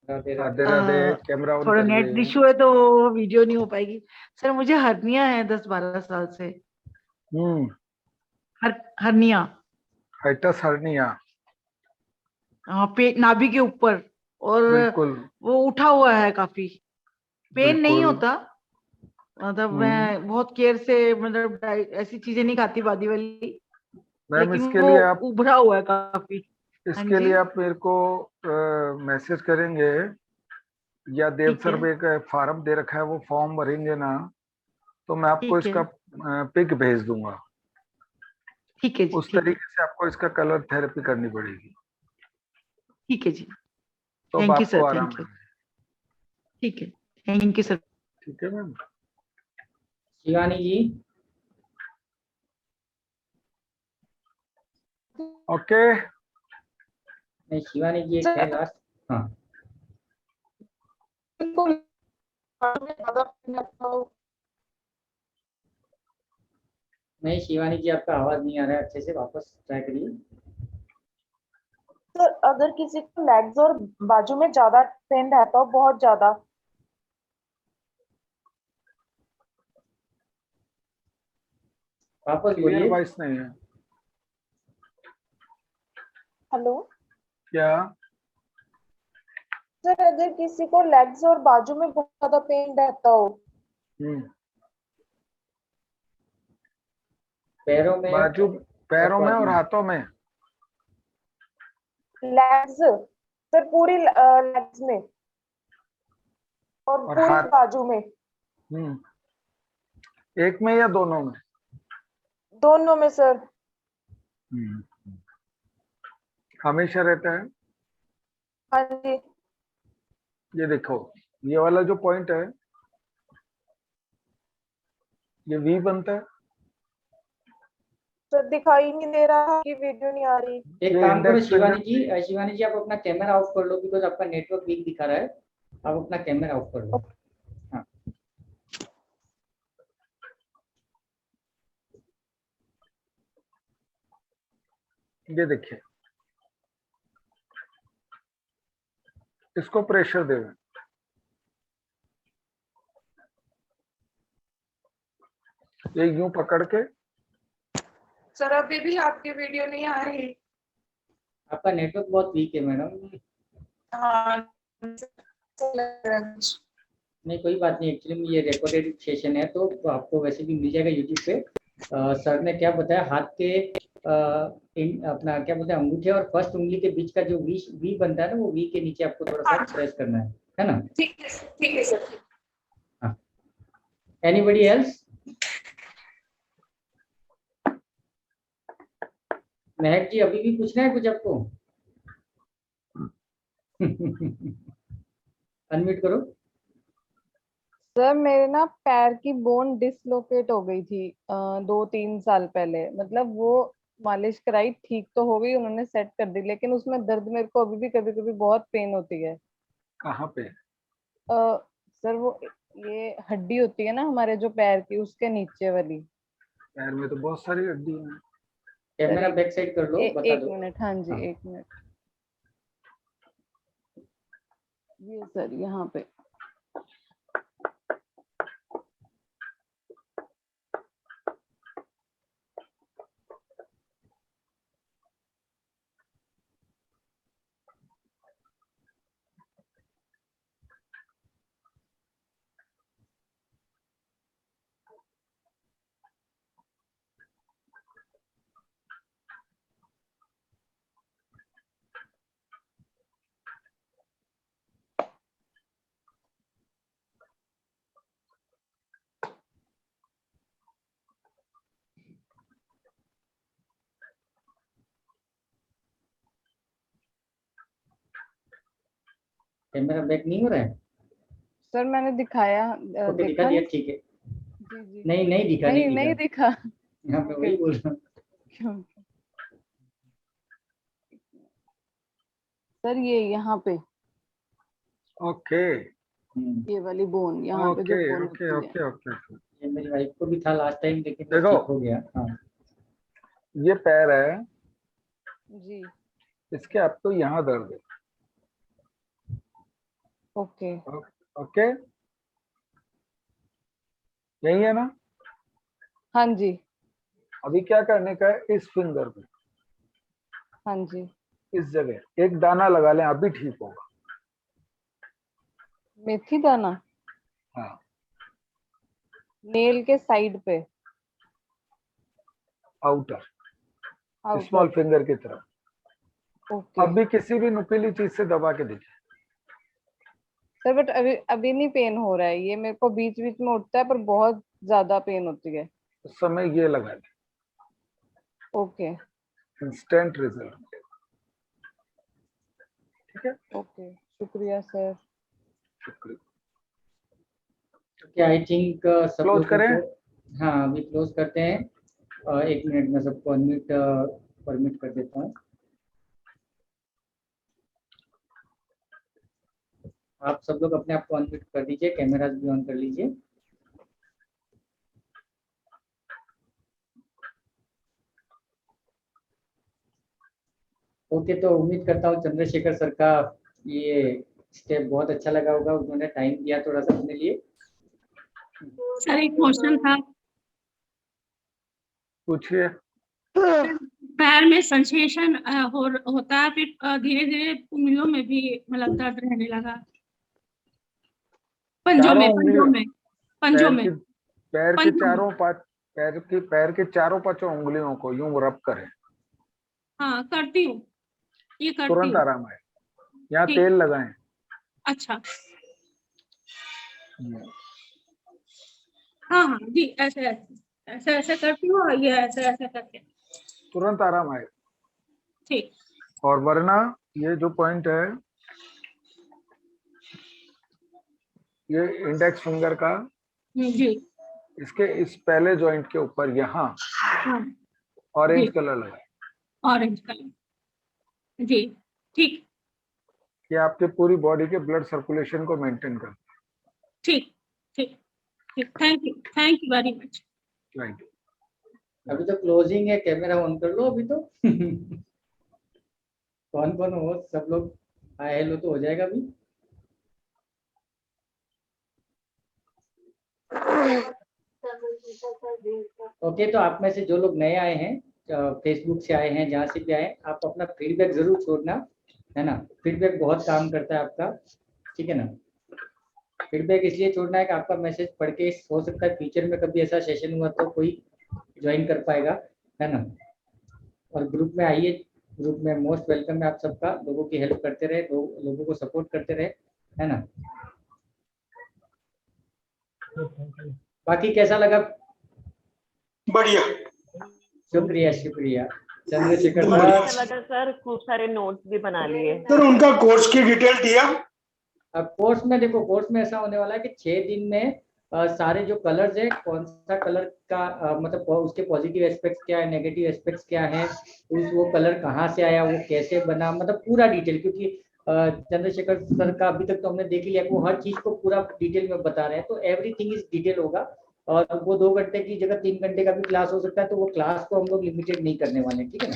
राधे राधे राधे। राधे। कैमरा ऑन थोड़ा करिए। नेट इशू है तो वीडियो नहीं हो पाएगी। सर मुझे हर्निया है 10-12 साल से। Hernia, hiatus hernia. हाँ, पेट नाभि के ऊपर, और बिल्कुल वो उठा हुआ है काफी। पेन नहीं बिल्कुल। होता, मतलब मैं बहुत केयर से, मतलब ऐसी चीजें नहीं खाती बादी वाली, मैम लेकिन इसके वो लिए आप उभरा हुआ है काफी। हाँ इसके जी, लिए आप मेरे को मैसेज करेंगे, या देव ठीक सर है, पे एक फॉर्म दे रखा है, वो फॉर्म भरेंगे ना, तो मैं आपको ठीक है, इसका पिक भेज दूंगा। ठीक है जी, उस ठीक है, तरीके से आपको इसका कलर थेरेपी करनी पड़ेगी, ठीक है जी। तो अब थैंक यू आपको सर, आराम थैंक यू। है। ठीक है, थैंक यू सर। ठीक है मैम। शिवानी जी। ओके। नहीं, शिवानी जी एक है लास्ट। हाँ नहीं शिवानी जी, आपका आवाज नहीं आ रहा है अच्छे से, वापस ट्राई करिए। सर अगर किसी को लेग्स और बाजू में ज्यादा पेन रहता हो, बहुत ज्यादा, वापस क्लियर बोलिए। वॉइस नहीं है। हेलो क्या? सर अगर किसी को लेग्स और बाजू में बहुत ज्यादा पेन रहता हो, पैरों में, बाजू, पैरों में और हाथों में। लेग्स सर, पूरी लेग्स में और पूरी हाथ बाजू में। एक में या दोनों में? दोनों में सर। हमेशा रहता है। हाँ जी। ये देखो, ये वाला जो पॉइंट है, ये वी बनता है। सर दिखाई नहीं दे रहा कि वीडियो नहीं आ रही। एक काम करो शिवानी जी आप अपना कैमरा ऑफ कर लो, बिकॉज आपका नेटवर्क वीक दिखा रहा है। आप अपना कैमरा ऑफ कर लो। हाँ ये देखिए, इसको प्रेशर देना। ये यूं पकड़ के। सर अभी भी आपकी वीडियो नहीं आ रही। आपका नेटवर्क बहुत वीक है मैडम। नहीं कोई बात नहीं, एक्चुअली में ये रिकॉर्डेड सेशन है तो आपको वैसे भी मिल जाएगा यूट्यूब पे। सर ने क्या बताया, हाथ के अपना क्या बोलते हैं अंगूठे और फर्स्ट उंगली के बीच का जो वी बनता है ना, वो वी के नीचे आपको थोड़ा सा प्रेस करना है ना? ठीक है सर। हाँ, एनीबडी एल्स? महक जी अभी भी पूछना है कुछ आपको? अनम्यूट करो। सर मेरे ना पैर की बोन डिसलोकेट हो गई थी 2-3 साल पहले, मतलब वो मालिश कराई, ठीक तो हो गई, उन्होंने सेट कर दी, लेकिन उसमें दर्द मेरे को अभी भी कभी कभी बहुत पेन होती है। कहाँ पे? सर वो ये हड्डी होती है ना हमारे जो पैर की, उसके नीचे वाली। पैर में तो बहुत सारी हड्डी है। कैमरा बैक साइड कर लो, बता एक दो। मिनट, हाँ जी, हाँ। 1 मिनट। ये सर यहाँ पे। कैमरा बैक नहीं हो रहा है? सर मैंने दिखाया, ओके, दिखा दिया, ठीक है। जी जी। नहीं दिखा, नहीं दिखा। यहाँ पे वही बोल रहा हूँ। सर ये यहाँ पे, ओके, ये वाली बोन यहाँ पे जो ओके बोन ओके होती है। Okay okay. ये मेरी वाइफ को भी था लास्ट टाइम, लेकिन वो देखो। ठीक हो गया। हाँ। ये पैर है जी। इसके, आपको यहाँ दर्द है। ओके ओके, यही है ना? हाँ जी। अभी क्या करने का है, इस फिंगर पे, हाँ जी। इस जगह एक दाना लगा लें, अभी ठीक होगा। मेथी दाना? हाँ, नेल के साइड पे, आउटर आउटर। स्मॉल फिंगर की तरफ। ओके अभी किसी भी नुकीली चीज से दबा के देखिए। सर, बट अभी नहीं पेन हो रहा है, ये मेरे को बीच बीच में उठता है पर बहुत ज्यादा पेन होती है। उस समय ये लगा लें, ओके इंस्टेंट रिजल्ट। ठीक है, ओके, शुक्रिया सर। शुक्रिया। ओके, आई थिंक सब Close लोगों करें? को, हाँ अभी क्लोज करते हैं। 1 मिनट में सबको अनम्यूट परमिट कर देता हूँ। आप सब लोग अपने आप को अनम्यूट कर दीजिए, कैमरास भी ऑन कर लीजिए। ओके, तो उम्मीद करता हूँ चंद्रशेखर सर का ये स्टेप बहुत अच्छा लगा होगा, उन्होंने टाइम दिया थोड़ा सा अपने लिए। सर एक क्वेश्चन था। पूछिए। पैर में सेंसेशन होता है, फिर धीरे धीरे उंगलियों में भी मतलब दर्द रहने लगा, पंजों में पैर के चारों पांचों उंगलियों को यूं रब करें। हाँ करती हूँ, ये करती तुरंत हूँ। आराम आए। यहाँ ठीक। तेल लगाएं। अच्छा, हाँ जी, ऐसे ऐसे ऐसे करती हूँ, और ये ऐसे ऐसे करके तुरंत आराम आए। ठीक। और वरना ये जो पॉइंट है, ये इंडेक्स फिंगर का, जी इसके इस पहले जॉइंट के ऊपर यहाँ हाँ, ऑरेंज जी। कलर लगाए। ऑरेंज कलर, जी ठीक। ये आपके पूरी बॉडी के ब्लड सर्कुलेशन को मेंटेन करता है। ठीक ठीक ठीक, thank you very much. Right. अभी तो क्लोजिंग है, कैमरा ऑन कर लो अभी तो। कौन कौन हो, सब लोग हाय हेलो तो हो जाएगा अभी। ओके, तो आप में से जो लोग नए आए हैं फेसबुक से आए हैं, जहाँ से भी आए, आप अपना फीडबैक जरूर छोड़ना, है ना। फीडबैक बहुत काम करता है आपका, ठीक है ना। फीडबैक इसलिए छोड़ना है कि आपका मैसेज पढ़ के हो सकता है फ्यूचर में कभी ऐसा सेशन हुआ तो कोई ज्वाइन कर पाएगा, है ना। और ग्रुप में आइए, ग्रुप में मोस्ट वेलकम है आप सबका, लोगों की हेल्प करते रहे, लोगों को सपोर्ट करते रहे, है ना। बाकी कैसा लगा? बढ़िया, शुक्रिया शुक्रिया। चंद्रशेखर लगा सर, खूब सारे नोट्स भी बना लिए सर। उनका कोर्स की डिटेल दिया? अब कोर्स में देखो, कोर्स में ऐसा होने वाला है कि 6 दिन में सारे जो कलर्स है, कौन सा कलर का मतलब उसके पॉजिटिव एस्पेक्ट्स क्या है, नेगेटिव एस्पेक्ट्स क्या है, वो कलर कहाँ से आया, वो कैसे बना, मतलब पूरा डिटेल। क्योंकि चंद्रशेखर सर का अभी तक तो हमने देख लिया, वो हर चीज को पूरा डिटेल में बता रहे हैं, तो एवरीथिंग इज डिटेल होगा। और वो 2 घंटे की जगह 3 घंटे का भी क्लास हो सकता है, तो वो क्लास को हम लोग लिमिटेड नहीं करने वाले, ठीक है ना।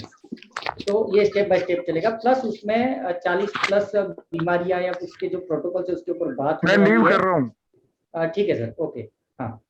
तो ये स्टेप बाय स्टेप चलेगा। प्लस उसमें 40+ बीमारियां या उसके जो प्रोटोकॉल है उसके ऊपर बात मैं लीव कर रहा हूँ। ठीक है सर, ओके, हाँ।